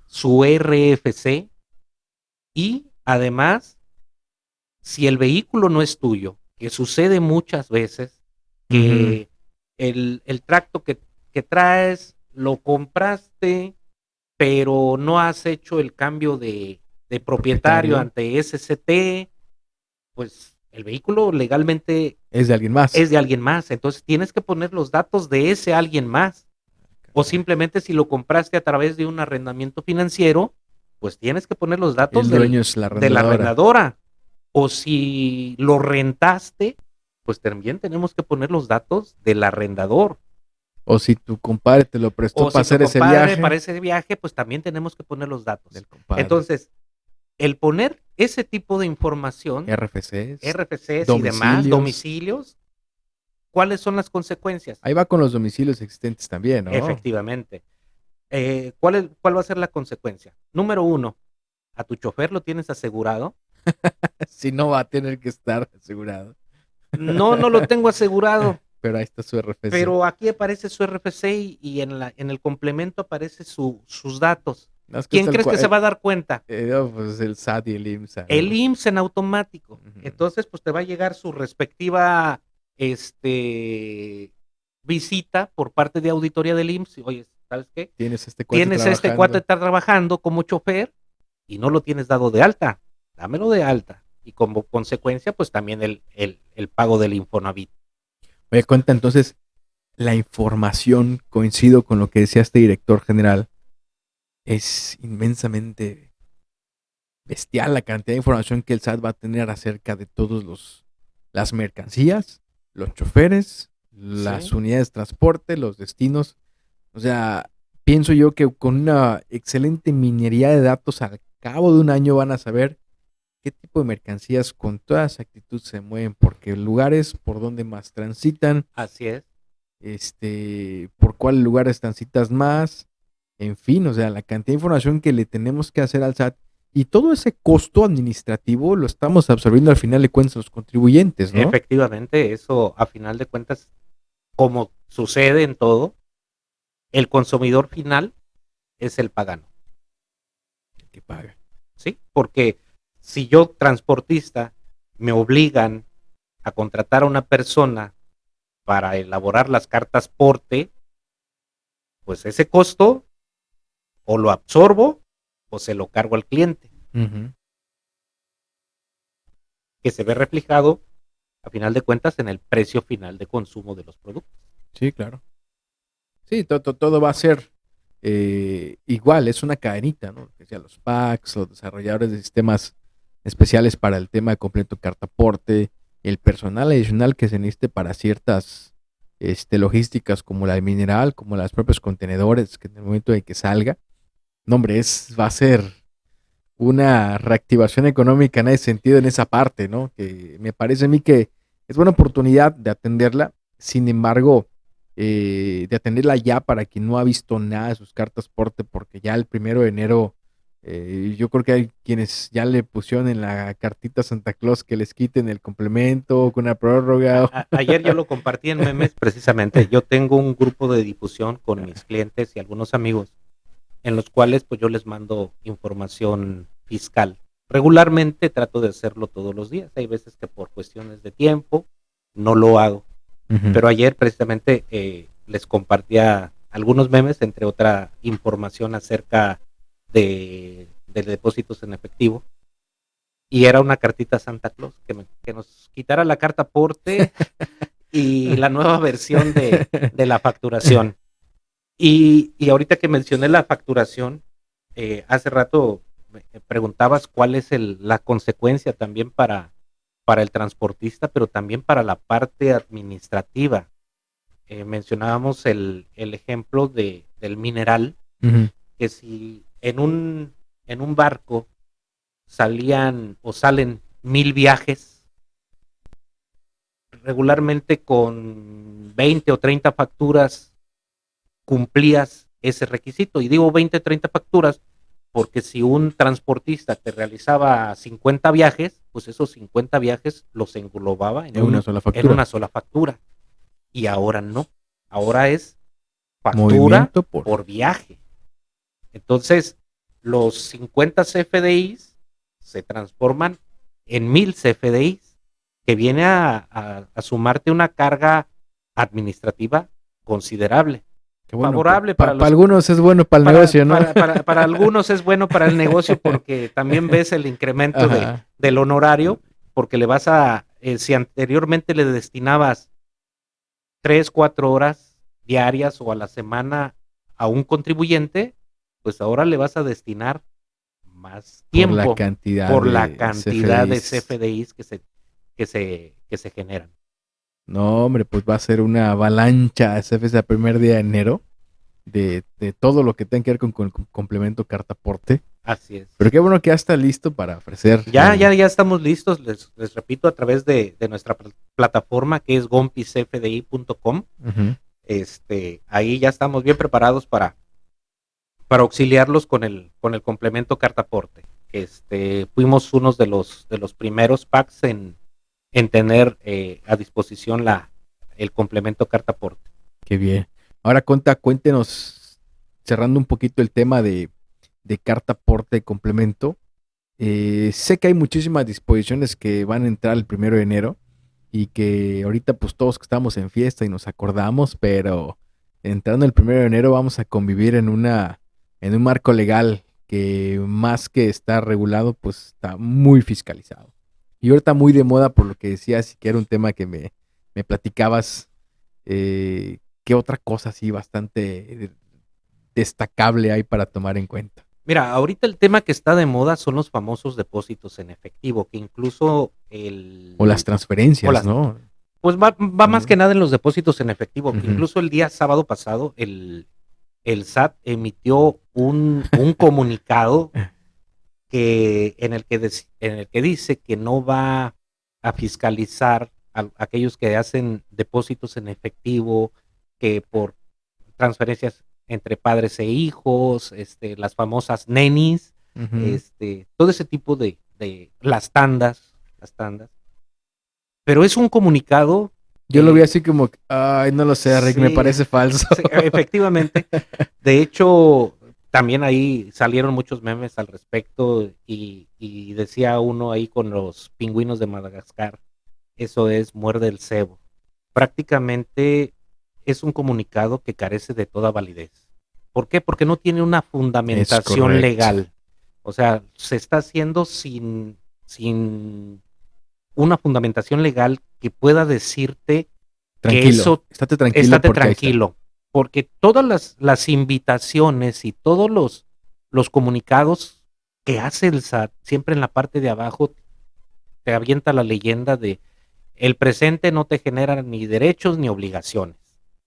su RFC, y además, si el vehículo no es tuyo, que sucede muchas veces, que el tracto que traes lo compraste, pero no has hecho el cambio de propietario ante SCT, pues el vehículo legalmente Es de alguien más. es de alguien más. Entonces tienes que poner los datos de ese alguien más. O simplemente si lo compraste a través de un arrendamiento financiero, pues tienes que poner los datos El dueño es la de la arrendadora. arrendadora. O si lo rentaste, pues también tenemos que poner los datos del arrendador. O si tu compadre te lo prestó O para si tu hacer ese compadre viaje. para ese viaje, pues también tenemos que poner los datos. Del compadre. Entonces, el poner ese tipo de información, RFCs. y demás, domicilios, ¿cuáles son las consecuencias? Ahí va con los domicilios existentes también, ¿no? Efectivamente. ¿Cuál va a ser la consecuencia? Número 1, ¿a tu chofer lo tienes asegurado? Si no, va a tener que estar asegurado. No lo tengo asegurado. Pero ahí está su RFC. Pero aquí aparece su RFC y en el complemento aparece sus datos. No, es que ¿Quién crees que se va a dar cuenta? No, pues el SAT y el IMSS. ¿no? El IMSS en automático. Ujú. Entonces, pues te va a llegar su respectiva visita por parte de auditoría del IMSS. Oye, ¿sabes qué? Tienes este cuate está trabajando como chofer y no lo tienes dado de alta. Dámelo de alta. Y como consecuencia, pues también el pago del Infonavit. Me cuenta entonces la información, coincido con lo que decía este director general, es inmensamente bestial la cantidad de información que el SAT va a tener acerca de todos las mercancías, los choferes, las unidades de transporte, los destinos. O sea, pienso yo que con una excelente minería de datos al cabo de un año van a saber qué tipo de mercancías con toda exactitud se mueven, porque lugares por donde más transitan. Así es. Por cuáles lugares transitas más, en fin, o sea, la cantidad de información que le tenemos que hacer al SAT y todo ese costo administrativo lo estamos absorbiendo al final de cuentas los contribuyentes, ¿no? Efectivamente, eso a final de cuentas, como sucede en todo, el consumidor final es el pagano. El que paga. ¿Sí? Porque si yo, transportista, me obligan a contratar a una persona para elaborar las cartas porte, pues ese costo o lo absorbo o se lo cargo al cliente. Uh-huh. Que se ve reflejado, a final de cuentas, en el precio final de consumo de los productos. Sí, claro. Sí, todo va a ser igual, es una cadenita, ¿no? Que sea los packs, los desarrolladores de sistemas especiales para el tema de completo cartaporte, el personal adicional que se necesite para ciertas logísticas como la de mineral, como los propios contenedores, que en el momento de que salga, no hombre, va a ser una reactivación económica en ese sentido, en esa parte, ¿no? Que me parece a mí que es buena oportunidad de atenderla, sin embargo, de atenderla ya para quien no ha visto nada de sus cartas porte, porque ya el 1 de enero yo creo que hay quienes ya le pusieron en la cartita a Santa Claus que les quiten el complemento con una prórroga. Ayer yo lo compartí en memes, precisamente. Yo tengo un grupo de difusión con mis clientes y algunos amigos, en los cuales pues yo les mando información fiscal. Regularmente trato de hacerlo todos los días. Hay veces que por cuestiones de tiempo no lo hago. Uh-huh. Pero ayer precisamente les compartía algunos memes, entre otra información acerca de depósitos en efectivo, y era una cartita Santa Claus que nos quitara la carta porte y la nueva versión de la facturación. Y ahorita que mencioné la facturación, hace rato me preguntabas cuál es la consecuencia también para el transportista, pero también para la parte administrativa. Mencionábamos el ejemplo del mineral, uh-huh. Que si en un barco salían o salen 1000 viajes, regularmente con 20 o 30 facturas cumplías ese requisito. Y digo 20 o 30 facturas porque si un transportista te realizaba 50 viajes, pues esos 50 viajes los englobaba en una sola factura. Y ahora no. Ahora es factura por viaje. Entonces, los 50 CFDIs se transforman en 1000 CFDIs, que viene a sumarte una carga administrativa considerable. Qué bueno, favorable para para los... algunos es bueno para el Para, negocio, ¿no? para algunos es bueno para el negocio porque también ves el incremento Ajá. del honorario, porque le vas a, si anteriormente le destinabas 3, 4 horas diarias o a la semana a un contribuyente, pues ahora le vas a destinar más Por la tiempo cantidad por la de cantidad de CFDIs. CFDIs que se generan. No, hombre, pues va a ser una avalancha ese primer día de enero de todo lo que tenga que ver con complemento cartaporte. Así es. Pero qué bueno que ya está listo para ofrecer Ya estamos listos, les repito, a través de nuestra plataforma que es gompisfdi.com. Ujú. Ahí ya estamos bien preparados para auxiliarlos con el complemento cartaporte. Fuimos unos de los primeros packs en tener a disposición el complemento cartaporte. Qué bien. Ahora, cuéntenos, cerrando un poquito el tema de cartaporte complemento. Sé que hay muchísimas disposiciones que van a entrar el 1 de enero y que ahorita pues todos que estamos en fiesta y nos acordamos, pero entrando el 1 de enero vamos a convivir en un marco legal que más que estar regulado, pues está muy fiscalizado. Y ahorita muy de moda por lo que decías y que era un tema que me platicabas, ¿qué otra cosa así bastante destacable hay para tomar en cuenta? Mira, ahorita el tema que está de moda son los famosos depósitos en efectivo, que incluso O las o transferencias, las, ¿no? pues va más También. que nada en los depósitos en efectivo, que Ujú. incluso el día sábado pasado el SAT emitió un comunicado en el que dice que no va a fiscalizar a aquellos que hacen depósitos en efectivo, que por transferencias entre padres e hijos, las famosas nenis, Ujú. todo ese tipo de las tandas. Pero es un comunicado, Yo lo vi así como, ay, no lo sé, Rick, me sí, parece falso. sí, efectivamente. De hecho, también ahí salieron muchos memes al respecto y decía uno ahí con los pingüinos de Madagascar, eso es muerde el cebo. Prácticamente es un comunicado que carece de toda validez. ¿Por qué? Porque no tiene una Es fundamentación correcto. legal. O sea, se está haciendo sin una fundamentación legal que pueda decirte que Tranquilo, eso, estate tranquilo estate porque ahí está. tranquilo, porque todas las invitaciones y todos los comunicados que hace el SAT, siempre en la parte de abajo te avienta la leyenda de el presente no te genera ni derechos ni obligaciones,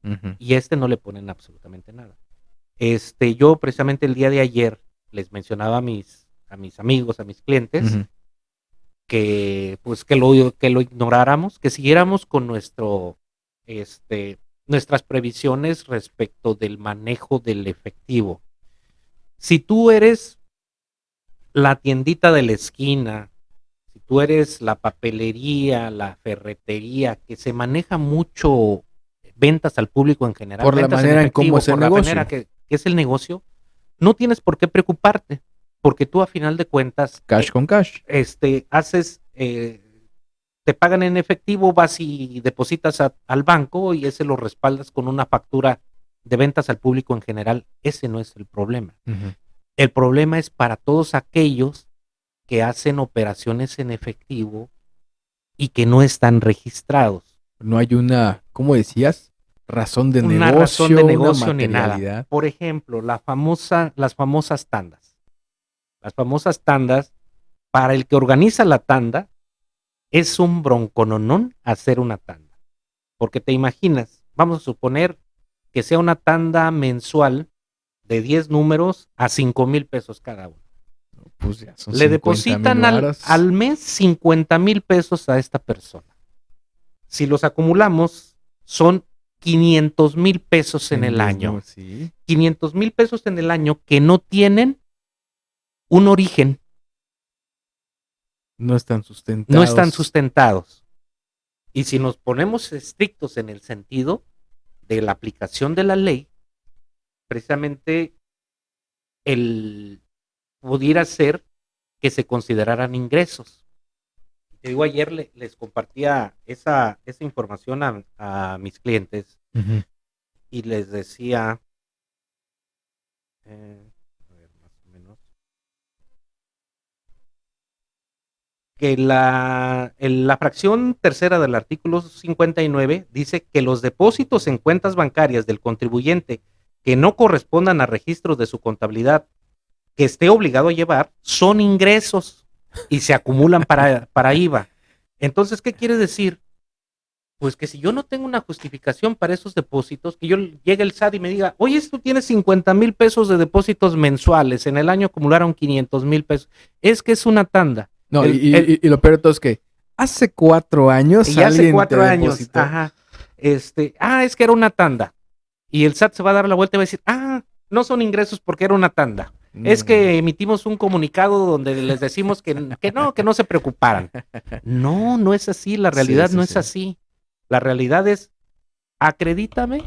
Ujú. y no le ponen absolutamente nada. Yo precisamente el día de ayer les mencionaba a mis amigos, a mis clientes, Ujú. que pues que lo ignoráramos, que siguiéramos con nuestras previsiones respecto del manejo del efectivo. Si tú eres la tiendita de la esquina, si tú eres la papelería, la ferretería, que se maneja mucho ventas al público en general, Por la ventas en manera en cómo efectivo, es el por la manera negocio. que es el negocio, no tienes por qué preocuparte, porque tú a final de cuentas Cash con cash. haces, te pagan en efectivo, vas y depositas al banco y ese lo respaldas con una factura de ventas al público en general. Ese no es el problema. Ujú. El problema es para todos aquellos que hacen operaciones en efectivo y que no están registrados. No hay una, ¿cómo decías? Razón de Una razón de negocio, una negocio ni nada. materialidad. Por ejemplo, las famosas tandas. Las famosas tandas, para el que organiza la tanda, es un broncononón hacer una tanda. Porque te imaginas, vamos a suponer que sea una tanda mensual de 10 números a 5,000 pesos cada uno. Pues ya son Le 50,000 depositan al, varos. al mes 50,000 pesos a esta persona. Si los acumulamos, son 500,000 pesos en En el 10 año. números, sí. 500,000 pesos en el año que no tienen un origen, No están no están sustentados. sustentados. Y si nos ponemos estrictos en el sentido de la aplicación de la ley, precisamente el pudiera ser que se consideraran ingresos. Te digo, ayer les compartía esa información a mis clientes Ujú. y les decía A ver, más o menos. Que la fracción tercera del artículo 59 dice que los depósitos en cuentas bancarias del contribuyente que no correspondan a registros de su contabilidad que esté obligado a llevar son ingresos y se acumulan para IVA. Entonces, ¿qué quiere decir? Pues que si yo no tengo una justificación para esos depósitos, que yo llegue el SAT y me diga, oye, tú tienes 50,000 pesos de depósitos mensuales, en el año acumularon 500,000 pesos, es que es una tanda. No, y lo peor de todo es que hace 4 años Y hace alguien 4 años, depositó. ajá, es que era una tanda. Y el SAT se va a dar la vuelta y va a decir, no son ingresos porque era una tanda. Es que emitimos un comunicado donde les decimos que no se preocuparan. No, no es así, la realidad no es así. La realidad es, acredítame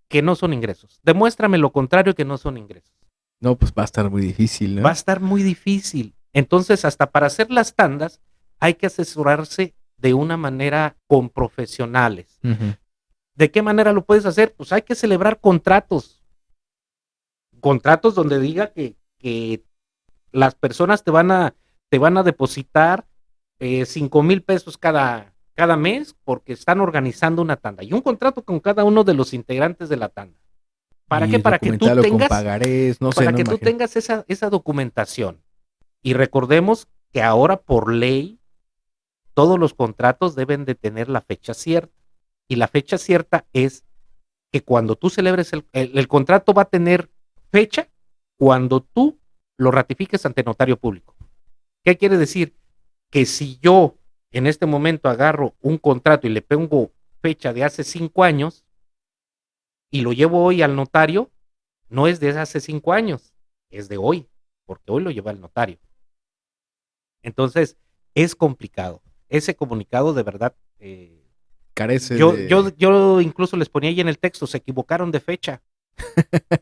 que no son ingresos. Demuéstrame lo contrario, que no son ingresos. No, pues va a estar muy difícil, ¿no? Va a estar muy difícil. Entonces, hasta para hacer las tandas, hay que asesorarse de una manera con profesionales. Uh-huh. ¿De qué manera lo puedes hacer? Pues hay que celebrar contratos. Contratos donde diga que las personas te van a depositar 5,000 pesos cada mes porque están organizando una tanda. Y un contrato con cada uno de los integrantes de la tanda. ¿Para qué? Para que tú tengas, pagarés, tú tengas esa documentación. Y recordemos que ahora por ley todos los contratos deben de tener la fecha cierta. Y la fecha cierta es que cuando tú celebres el contrato va a tener fecha cuando tú lo ratifiques ante notario público. ¿Qué quiere decir? Que si yo en este momento agarro un contrato y le pongo fecha de hace 5 años y lo llevo hoy al notario, no es de hace 5 años, es de hoy, porque hoy lo lleva el notario. Entonces, es complicado. Ese comunicado de verdad... carece yo incluso les ponía ahí en el texto, se equivocaron de fecha.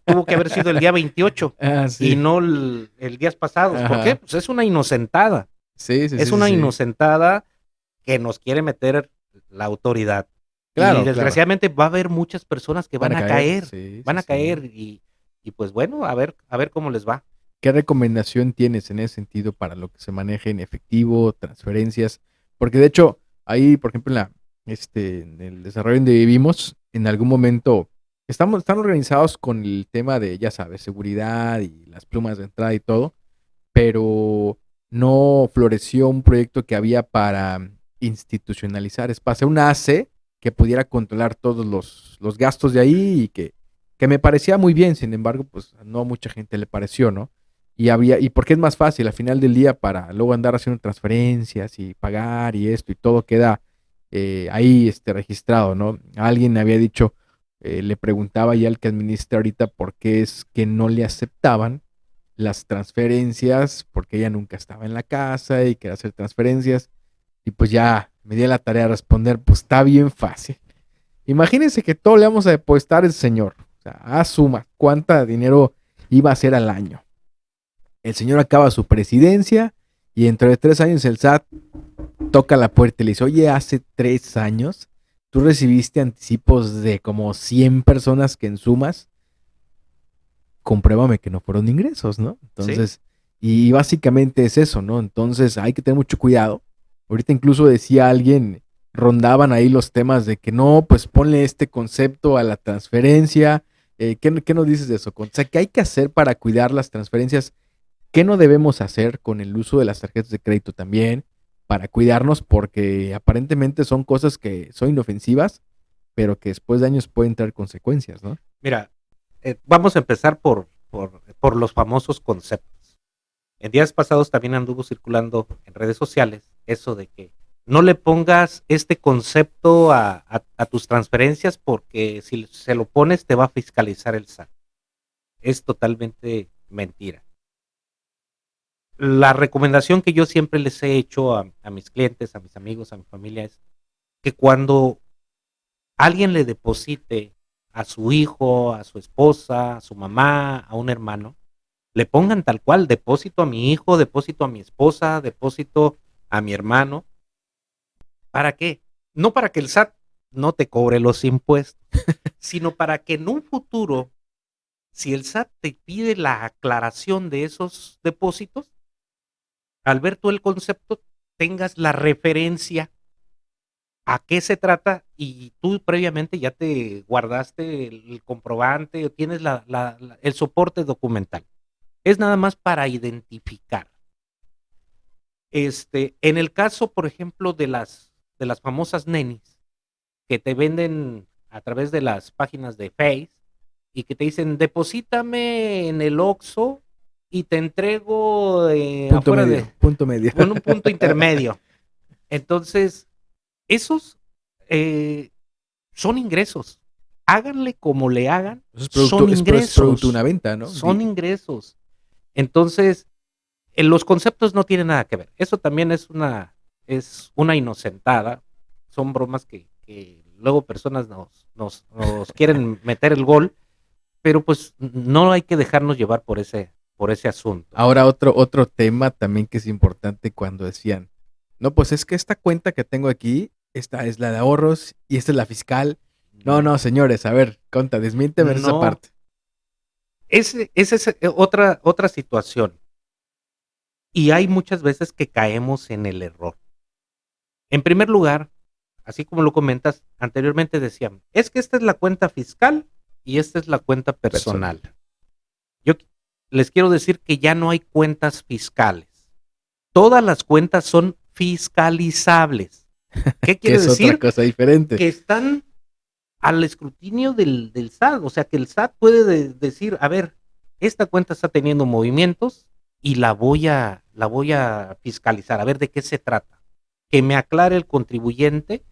Tuvo que haber sido el día 28 sí. y no el días pasados. Ajá. ¿Por qué? Pues es una inocentada. Es una inocentada que nos quiere meter la autoridad. Claro, y desgraciadamente va a haber muchas personas que van a caer. Van a caer y pues bueno, a ver cómo les va. ¿Qué recomendación tienes en ese sentido para lo que se maneje en efectivo, transferencias? Porque de hecho, ahí, por ejemplo, en el desarrollo donde vivimos, en algún momento están organizados con el tema de, ya sabes, seguridad y las plumas de entrada y todo, pero no floreció un proyecto que había para institucionalizar espacio, una AC que pudiera controlar todos los gastos de ahí y que me parecía muy bien, sin embargo, pues no a mucha gente le pareció, ¿no? Y porque es más fácil al final del día para luego andar haciendo transferencias y pagar y esto y todo queda ahí registrado, ¿no? Alguien había dicho, le preguntaba ya al que administra ahorita por qué es que no le aceptaban las transferencias, porque ella nunca estaba en la casa y quería hacer transferencias, y pues ya me di la tarea de responder, pues está bien fácil. Imagínense que todo le vamos a depositar al señor, o sea, asuma cuánto dinero iba a ser al año. El señor acaba su presidencia y dentro de 3 años el SAT toca la puerta y le dice, oye, hace 3 años tú recibiste anticipos de como 100 personas que en sumas, compruébame que no fueron ingresos, ¿no? Entonces, ¿sí? Y básicamente es eso, ¿no? Entonces hay que tener mucho cuidado. Ahorita incluso decía alguien, rondaban ahí los temas de que no, pues ponle este concepto a la transferencia. ¿Qué nos dices de eso? O sea, ¿qué hay que hacer para cuidar las transferencias? ¿Qué no debemos hacer con el uso de las tarjetas de crédito también? Para cuidarnos, porque aparentemente son cosas que son inofensivas, pero que después de años pueden traer consecuencias, ¿no? Mira, vamos a empezar por los famosos conceptos. En días pasados también anduvo circulando en redes sociales eso de que no le pongas este concepto a tus transferencias porque si se lo pones te va a fiscalizar el SAT. Es totalmente mentira. La recomendación que yo siempre les he hecho a mis clientes, a mis amigos, a mi familia es que cuando alguien le deposite a su hijo, a su esposa, a su mamá, a un hermano, le pongan tal cual, depósito a mi hijo, depósito a mi esposa, depósito a mi hermano. ¿Para qué? No para que el SAT no te cobre los impuestos, sino para que en un futuro Si el SAT te pide la aclaración de esos depósitos, al ver tú el concepto, tengas la referencia a qué se trata y tú previamente ya te guardaste el comprobante o tienes el soporte documental. Es nada más para identificar. En el caso, por ejemplo, de las famosas nenis que te venden a través de las páginas de Face y que te dicen, deposítame en el Oxxo y te entrego Punto afuera medio, de, punto medio. en un punto intermedio. Entonces, esos eh, son ingresos. Háganle como le hagan, Eso es son producto, es producto de ingresos. una venta, ¿no? Son ingresos. Entonces, los conceptos no tienen nada que ver. Eso también es una inocentada. Son bromas que luego personas nos quieren meter el gol, pero pues no hay que dejarnos llevar por ese asunto. Ahora otro tema también que es importante cuando decían, no, pues es que esta cuenta que tengo aquí, esta es la de ahorros y esta es la fiscal. No, señores, a ver, conta, desmiénteme esa No, parte. esa es otra situación. Y hay muchas veces que caemos en el error. En primer lugar, así como lo comentas, anteriormente decían, es que esta es la cuenta fiscal y esta es la cuenta personal. Yo les quiero decir que ya no hay cuentas fiscales. Todas las cuentas son fiscalizables. ¿Qué Que quiere es otra decir? cosa diferente. Que están al escrutinio del SAT. O sea, que el SAT puede decir, a ver, esta cuenta está teniendo movimientos y la voy a fiscalizar. A ver de qué se trata. Que me aclare el contribuyente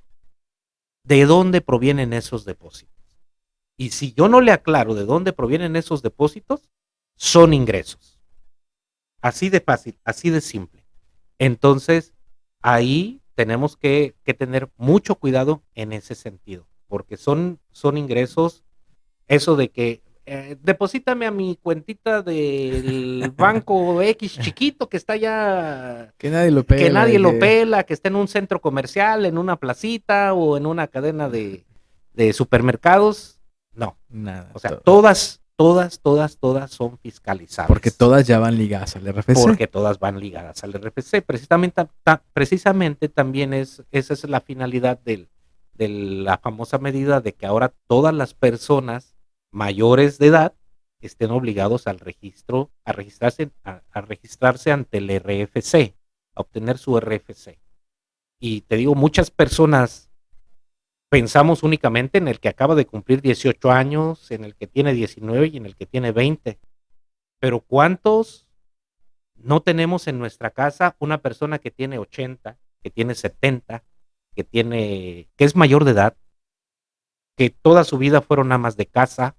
de dónde provienen esos depósitos. Y si yo no le aclaro de dónde provienen esos depósitos, son ingresos. Así de fácil, así de simple. Entonces, ahí tenemos que tener mucho cuidado en ese sentido, porque son ingresos, eso de que deposítame a mi cuentita del banco X chiquito que está allá, Que nadie lo que pela. nadie lo pela, que está en un centro comercial, en una placita o en una cadena de supermercados. No, Nada, o sea, todas son fiscalizables. porque todas ya van ligadas al RFC. Porque todas van ligadas al RFC. Precisamente también esa es la finalidad de la famosa medida de que ahora todas las personas mayores de edad estén obligados al registro, a registrarse ante el RFC, a obtener su RFC. Y te digo, muchas personas pensamos únicamente en el que acaba de cumplir 18 años, en el que tiene 19 y en el que tiene 20. Pero ¿cuántos no tenemos en nuestra casa una persona que tiene 80, que tiene 70, que es mayor de edad, que toda su vida fueron amas de casa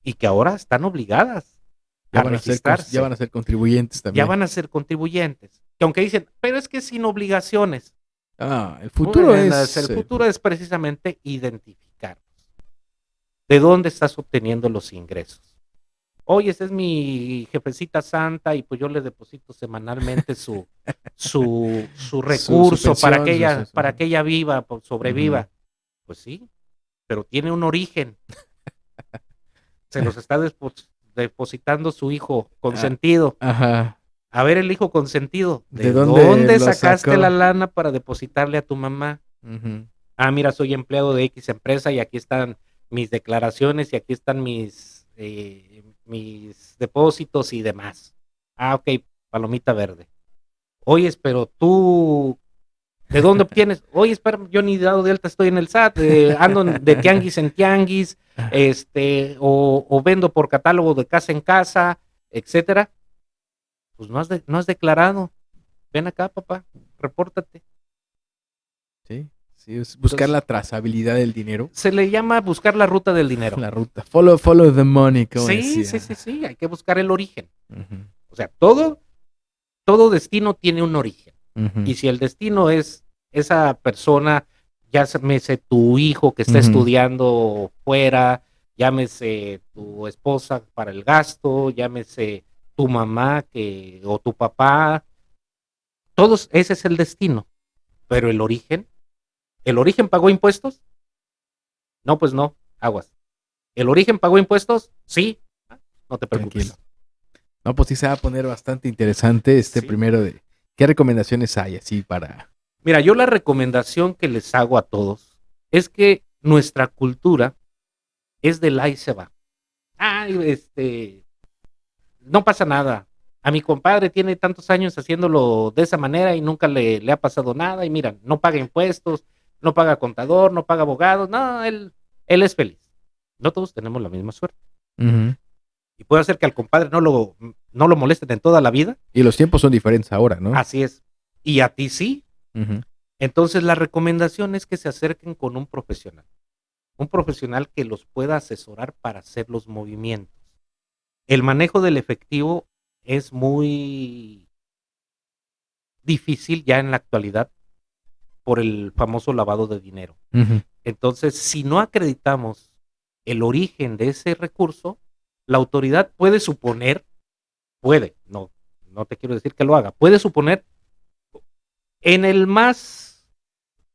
y que ahora están obligadas a registrarse? Ya van a ser contribuyentes también. Ya van a ser contribuyentes. Que aunque dicen, pero es que sin obligaciones. El futuro El es... futuro es precisamente identificar de dónde estás obteniendo los ingresos. Oye, esa es mi jefecita santa y pues yo le deposito semanalmente su recurso su para pensión, para que ella viva, sobreviva. Uh-huh. Pues sí, pero tiene un origen. Se los está depositando su hijo consentido. Ajá. A ver, el hijo consentido, ¿De dónde lo sacaste sacó? la lana para depositarle a tu mamá? Uh-huh. Ah, mira, soy empleado de X empresa y aquí están mis declaraciones y aquí están mis depósitos y demás. Ah, ok, palomita verde. Oye, pero tú, ¿de dónde obtienes? Oye, espera, yo ni dado de alta estoy en el SAT, ando de tianguis en tianguis, o vendo por catálogo de casa en casa, etcétera. Pues no has declarado. Ven acá, papá, repórtate. Sí, es buscar la trazabilidad del dinero. Se le llama buscar la ruta del dinero. La ruta. Follow the money, como Sí, decía. sí, hay que buscar el origen. Uh-huh. O sea, todo destino tiene un origen. Uh-huh. Y si el destino es esa persona, llámese tu hijo que está Uh-huh. estudiando fuera, llámese tu esposa para el gasto, llámese tu mamá o tu papá, todos, ese es el destino. Pero ¿el origen pagó impuestos? No, pues no, aguas. ¿El origen pagó impuestos? Sí. No te preocupes. Tranquilo. No, pues sí se va a poner bastante interesante Sí. primero de qué recomendaciones hay así para... Mira, yo la recomendación que les hago a todos es que nuestra cultura es del ahí se va. No pasa nada. A mi compadre tiene tantos años haciéndolo de esa manera y nunca le ha pasado nada. Y mira, no paga impuestos, no paga contador, no paga abogados. No, él es feliz. No todos tenemos la misma suerte. Uh-huh. Y puede ser que al compadre no lo molesten en toda la vida. Y los tiempos son diferentes ahora, ¿no? Así es. Y a ti sí. Uh-huh. Entonces la recomendación es que se acerquen con un profesional. Un profesional que los pueda asesorar para hacer los movimientos. El manejo del efectivo es muy difícil ya en la actualidad por el famoso lavado de dinero. Uh-huh. Entonces, si no acreditamos el origen de ese recurso, la autoridad puede suponer, no te quiero decir que lo haga, puede suponer, en el más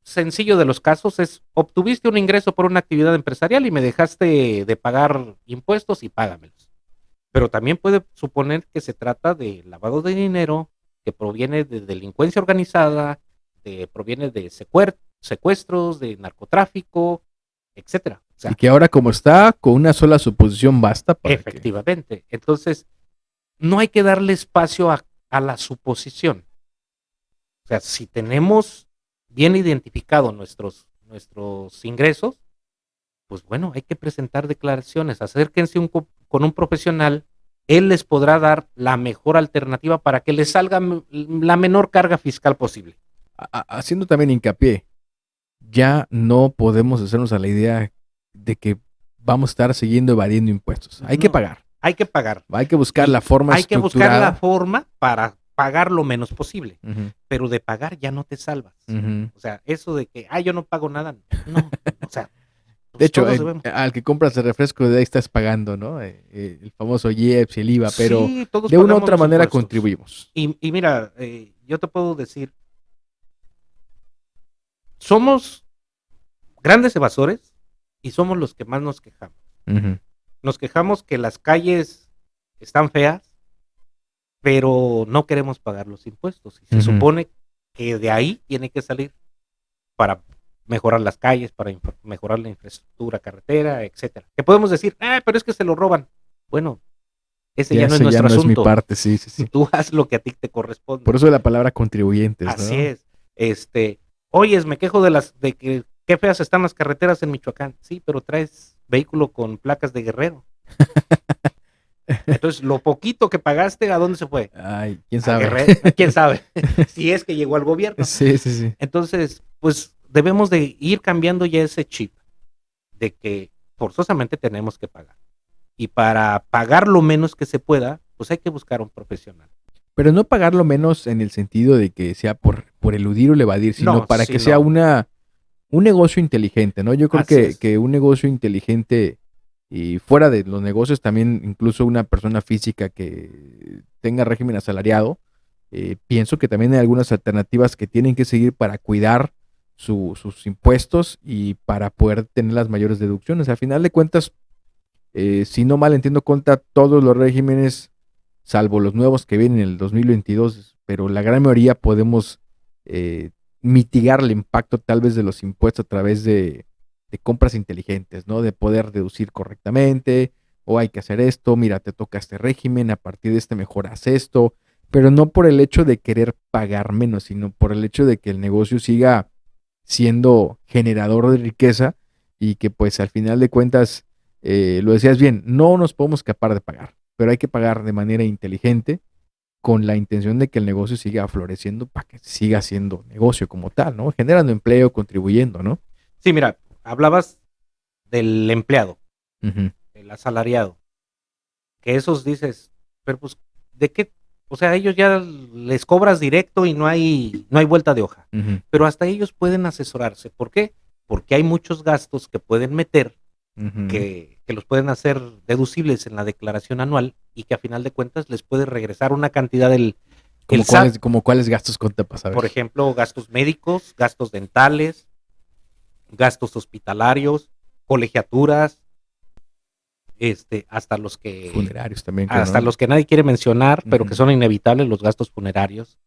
sencillo de los casos es, obtuviste un ingreso por una actividad empresarial y me dejaste de pagar impuestos y págamelos. Pero también puede suponer que se trata de lavado de dinero, que proviene de delincuencia organizada, proviene de secuestros, de narcotráfico, etcétera. O sea, y que ahora como está, con una sola suposición basta para efectivamente. Entonces, no hay que darle espacio a la suposición. O sea, si tenemos bien identificado nuestros ingresos, pues bueno, hay que presentar declaraciones, acérquense con un profesional, él les podrá dar la mejor alternativa para que les salga la menor carga fiscal posible. Haciendo también hincapié, ya no podemos hacernos a la idea de que vamos a estar siguiendo evadiendo impuestos. Hay que pagar. Hay que pagar. Hay que buscar la forma Hay que buscar la forma para pagar lo menos posible. Uh-huh. Pero de pagar ya no te salvas. Uh-huh. O sea, eso de que, yo no pago nada. No, o sea. De hecho, al que compras el refresco de ahí estás pagando, ¿no? El famoso IEPS y el IVA, pero sí, de una u otra manera impuestos. Contribuimos. Y mira, yo te puedo decir, somos grandes evasores y somos los que más nos quejamos. Uh-huh. Nos quejamos que las calles están feas, pero no queremos pagar los impuestos. Y se supone que de ahí tiene que salir para mejorar las calles, para mejorar la infraestructura, carretera, etcétera. Que podemos decir, pero es que se lo roban. Bueno, ese ya no es nuestro asunto. Es mi parte, sí. Tú haz lo que a ti te corresponde. Por eso la palabra contribuyentes, así ¿no? Es. Oyes, me quejo de que qué feas están las carreteras en Michoacán. Sí, pero traes vehículo con placas de Guerrero. Entonces, lo poquito que pagaste, ¿a dónde se fue? Ay, quién sabe. ¿Quién sabe? Si es que llegó al gobierno. Sí. Entonces, pues debemos de ir cambiando ya ese chip de que forzosamente tenemos que pagar. Y para pagar lo menos que se pueda, pues hay que buscar un profesional. Pero no pagar lo menos en el sentido de que sea por eludir o evadir, sino para que sea un negocio inteligente, ¿no? Yo creo que un negocio inteligente, y fuera de los negocios también, incluso una persona física que tenga régimen asalariado, pienso que también hay algunas alternativas que tienen que seguir para cuidar sus impuestos y para poder tener las mayores deducciones. Al final de cuentas, si no mal entiendo cuenta, todos los regímenes, salvo los nuevos que vienen en el 2022, pero la gran mayoría podemos mitigar el impacto tal vez de los impuestos a través de compras inteligentes, ¿no? De poder deducir correctamente, o hay que hacer esto, mira, te toca este régimen, a partir de este mejoras esto, pero no por el hecho de querer pagar menos, sino por el hecho de que el negocio siga siendo generador de riqueza y que pues al final de cuentas, lo decías bien, no nos podemos escapar de pagar, pero hay que pagar de manera inteligente con la intención de que el negocio siga floreciendo para que siga siendo negocio como tal, ¿no? Generando empleo, contribuyendo, ¿no? Sí, mira, hablabas del empleado, uh-huh. el asalariado, que esos dices, pero pues, ¿de qué? O sea, ellos ya les cobras directo y no hay vuelta de hoja. Uh-huh. Pero hasta ellos pueden asesorarse. ¿Por qué? Porque hay muchos gastos que pueden meter, uh-huh. que los pueden hacer deducibles en la declaración anual y que a final de cuentas les puede regresar una cantidad del SAT. ¿Como cuáles gastos cuenta pasar? Por ejemplo, gastos médicos, gastos dentales, gastos hospitalarios, colegiaturas, hasta los que Funerarios también. creo, hasta ¿no? los que nadie quiere mencionar, pero que Ujú. son inevitables, los gastos funerarios.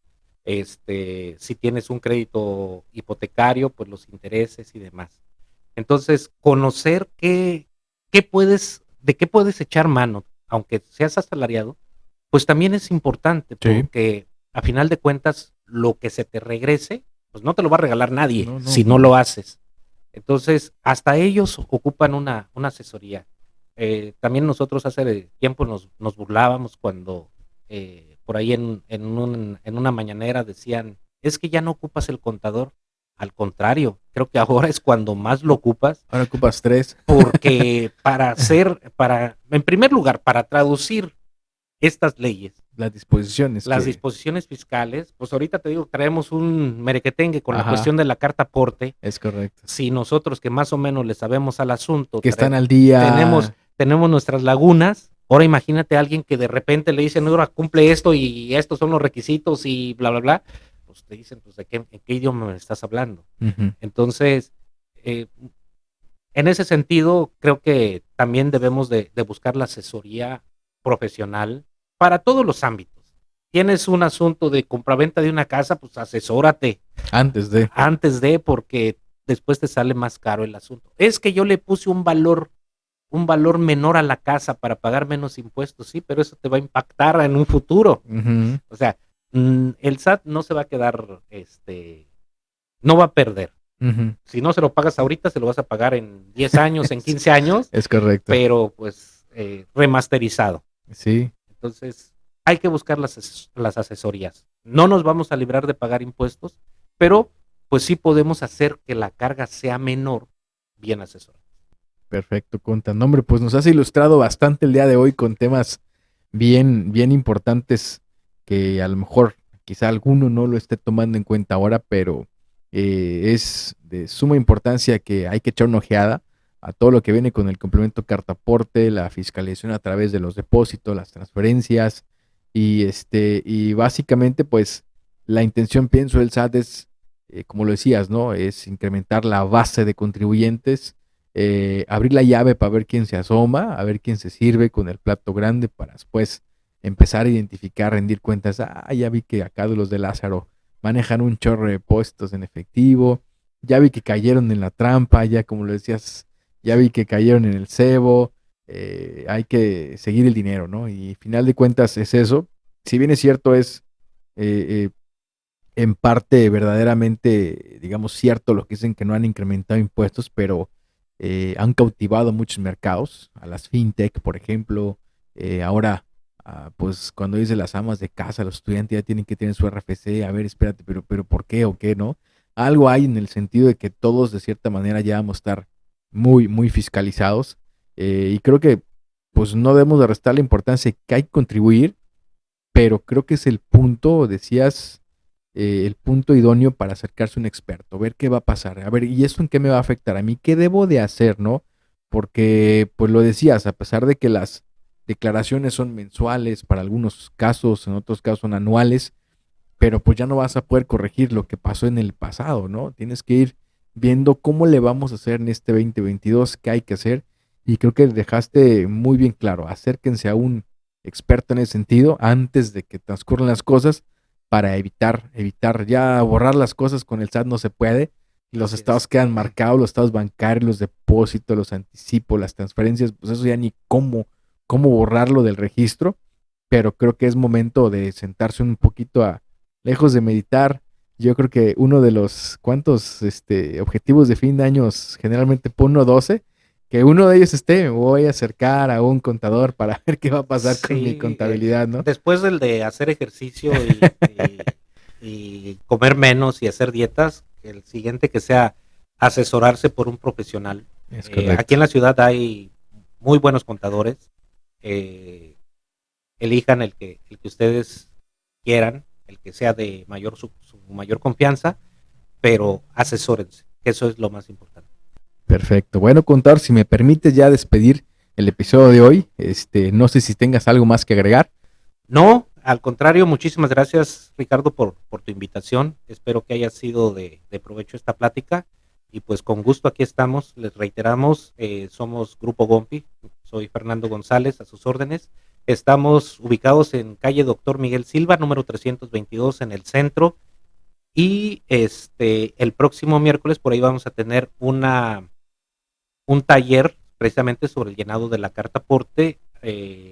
Si tienes un crédito hipotecario, pues los intereses y demás. Entonces, conocer de qué puedes echar mano, aunque seas asalariado, pues también es importante, Sí. porque a final de cuentas, lo que se te regrese, pues no te lo va a regalar nadie No, no, si no no. lo haces. Entonces, hasta ellos ocupan una asesoría. También nosotros hace tiempo nos burlábamos cuando por ahí en una mañanera decían, es que ya no ocupas el contador. Al contrario, creo que ahora es cuando más lo ocupas, Ahora ocupas 3. porque en primer lugar, para traducir estas leyes, Las disposiciones las que... disposiciones fiscales, pues ahorita te digo, traemos un merequetengue con la Ajá, cuestión de la carta aporte. es correcto. Si nosotros que más o menos le sabemos al asunto, Que están al tenemos, día. tenemos nuestras lagunas, ahora imagínate a alguien que de repente le dicen, ahora cumple esto y estos son los requisitos y bla, bla, bla, pues te dicen, pues en qué idioma me estás hablando. Ujú. Entonces, eh, en ese sentido, creo que también debemos de buscar la asesoría profesional para todos los ámbitos. Tienes un asunto de compraventa de una casa, pues asesórate Antes de... porque después te sale más caro el asunto. Es que yo le puse un valor menor a la casa para pagar menos impuestos, sí, pero eso te va a impactar en un futuro. Ujú, O sea, el SAT no se va a quedar, no va a perder. ujú. Si no se lo pagas ahorita, se lo vas a pagar en 10 años, en 15 años, Es correcto. pero pues remasterizado. Sí, Entonces, hay que buscar las asesorías. No nos vamos a librar de pagar impuestos, pero pues sí podemos hacer que la carga sea menor, bien asesorada. perfecto, Conta. No, hombre, pues nos has ilustrado bastante el día de hoy con temas bien, bien importantes que a lo mejor quizá alguno no lo esté tomando en cuenta ahora, pero es de suma importancia que hay que echar una ojeada a todo lo que viene con el complemento cartaporte, la fiscalización a través de los depósitos, las transferencias y básicamente pues la intención, pienso, del SAT es, como lo decías, ¿no? Es incrementar la base de contribuyentes, abrir la llave para ver quién se asoma, a ver quién se sirve con el plato grande para después empezar a identificar, rendir cuentas. Ah, ya vi que acá de los de Lázaro manejan un chorro de puestos en efectivo, ya vi que cayeron en la trampa, ya como lo decías, ya vi que cayeron en el cebo, hay que seguir el dinero, ¿no? Y final de cuentas es eso. Si bien es cierto, es eh, en parte verdaderamente, digamos, cierto lo que dicen que no han incrementado impuestos, pero han cautivado muchos mercados, a las fintech, por ejemplo, ahora, pues cuando dice las amas de casa, los estudiantes ya tienen que tener su RFC, a ver, espérate, pero ¿por qué o qué, no? Algo hay en el sentido de que todos de cierta manera ya vamos a estar muy, muy fiscalizados, y creo que pues no debemos de restar la importancia que hay que contribuir, pero creo que es el punto, decías, el punto idóneo para acercarse a un experto, ver qué va a pasar, a ver, ¿y esto en qué me va a afectar a mí? ¿Qué debo de hacer, no? Porque, pues lo decías, a pesar de que las declaraciones son mensuales, para algunos casos, en otros casos son anuales, pero pues ya no vas a poder corregir lo que pasó en el pasado, ¿no? Tienes que ir viendo cómo le vamos a hacer en este 2022, qué hay que hacer, y creo que dejaste muy bien claro, acérquense a un experto en ese sentido antes de que transcurran las cosas para evitar ya borrar las cosas con el SAT no se puede, los Así estados es. quedan marcados, los estados bancarios, los depósitos, los anticipos, las transferencias, pues eso ya ni cómo borrarlo del registro, pero creo que es momento de sentarse un poquito a lejos de meditar. Yo creo que uno de los cuantos objetivos de fin de años generalmente pongo 12, que uno de ellos esté, me voy a acercar a un contador para ver qué va a pasar con mi Sí, contabilidad, ¿no? después del de hacer ejercicio y comer menos y hacer dietas, el siguiente que sea asesorarse por un profesional. Es Aquí correcto. en la ciudad hay muy buenos contadores. eh, Elijan el que ustedes quieran, el que sea de su mayor confianza, pero asesórense, que eso es lo más importante. Perfecto. Bueno, contador, si me permites ya despedir el episodio de hoy, no sé si tengas algo más que agregar. No, al contrario, muchísimas gracias, Ricardo, por tu invitación. Espero que haya sido de provecho esta plática. Y pues con gusto aquí estamos. Les reiteramos, somos Grupo Gompi, Soy Fernando González, a sus órdenes. Estamos ubicados en calle Doctor Miguel Silva, número 322 en el centro. Y el próximo miércoles por ahí vamos a tener un taller precisamente sobre el llenado de la carta aporte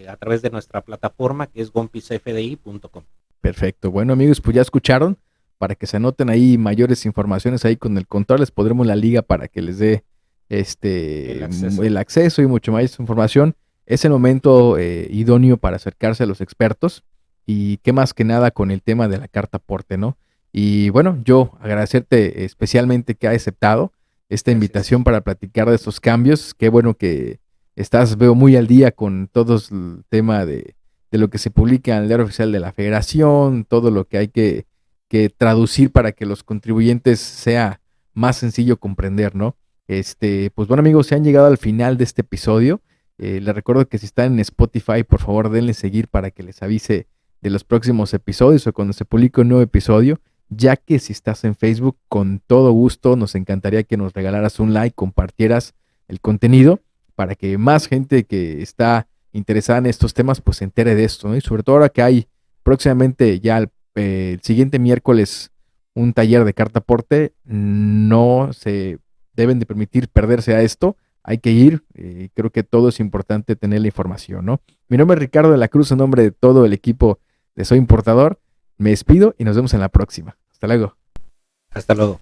a través de nuestra plataforma que es gompisfdi.com. Perfecto. Bueno, amigos, pues ya escucharon. Para que se anoten ahí mayores informaciones ahí con el contador, les podremos la liga para que les dé el acceso y mucho más información. Es el momento idóneo para acercarse a los expertos y qué más que nada con el tema de la carta aporte, ¿no? Y bueno, yo agradecerte especialmente que ha aceptado esta invitación para platicar de estos cambios. Qué bueno que veo muy al día con todo el tema de lo que se publica en el diario oficial de la Federación, todo lo que hay que traducir para que los contribuyentes sea más sencillo comprender, ¿no? Pues bueno, amigos, se han llegado al final de este episodio. Les recuerdo que si están en Spotify, por favor denle seguir para que les avise de los próximos episodios o cuando se publique un nuevo episodio, ya que si estás en Facebook, con todo gusto nos encantaría que nos regalaras un like, compartieras el contenido para que más gente que está interesada en estos temas pues se entere de esto, ¿no? Y sobre todo ahora que hay próximamente ya el siguiente miércoles un taller de carta aporte, no se deben de permitir perderse a esto, hay que ir, creo que todo es importante tener la información, ¿no? Mi nombre es Ricardo de la Cruz, en nombre de todo el equipo de Soy Importador, me despido y nos vemos en la próxima. Hasta luego. Hasta luego.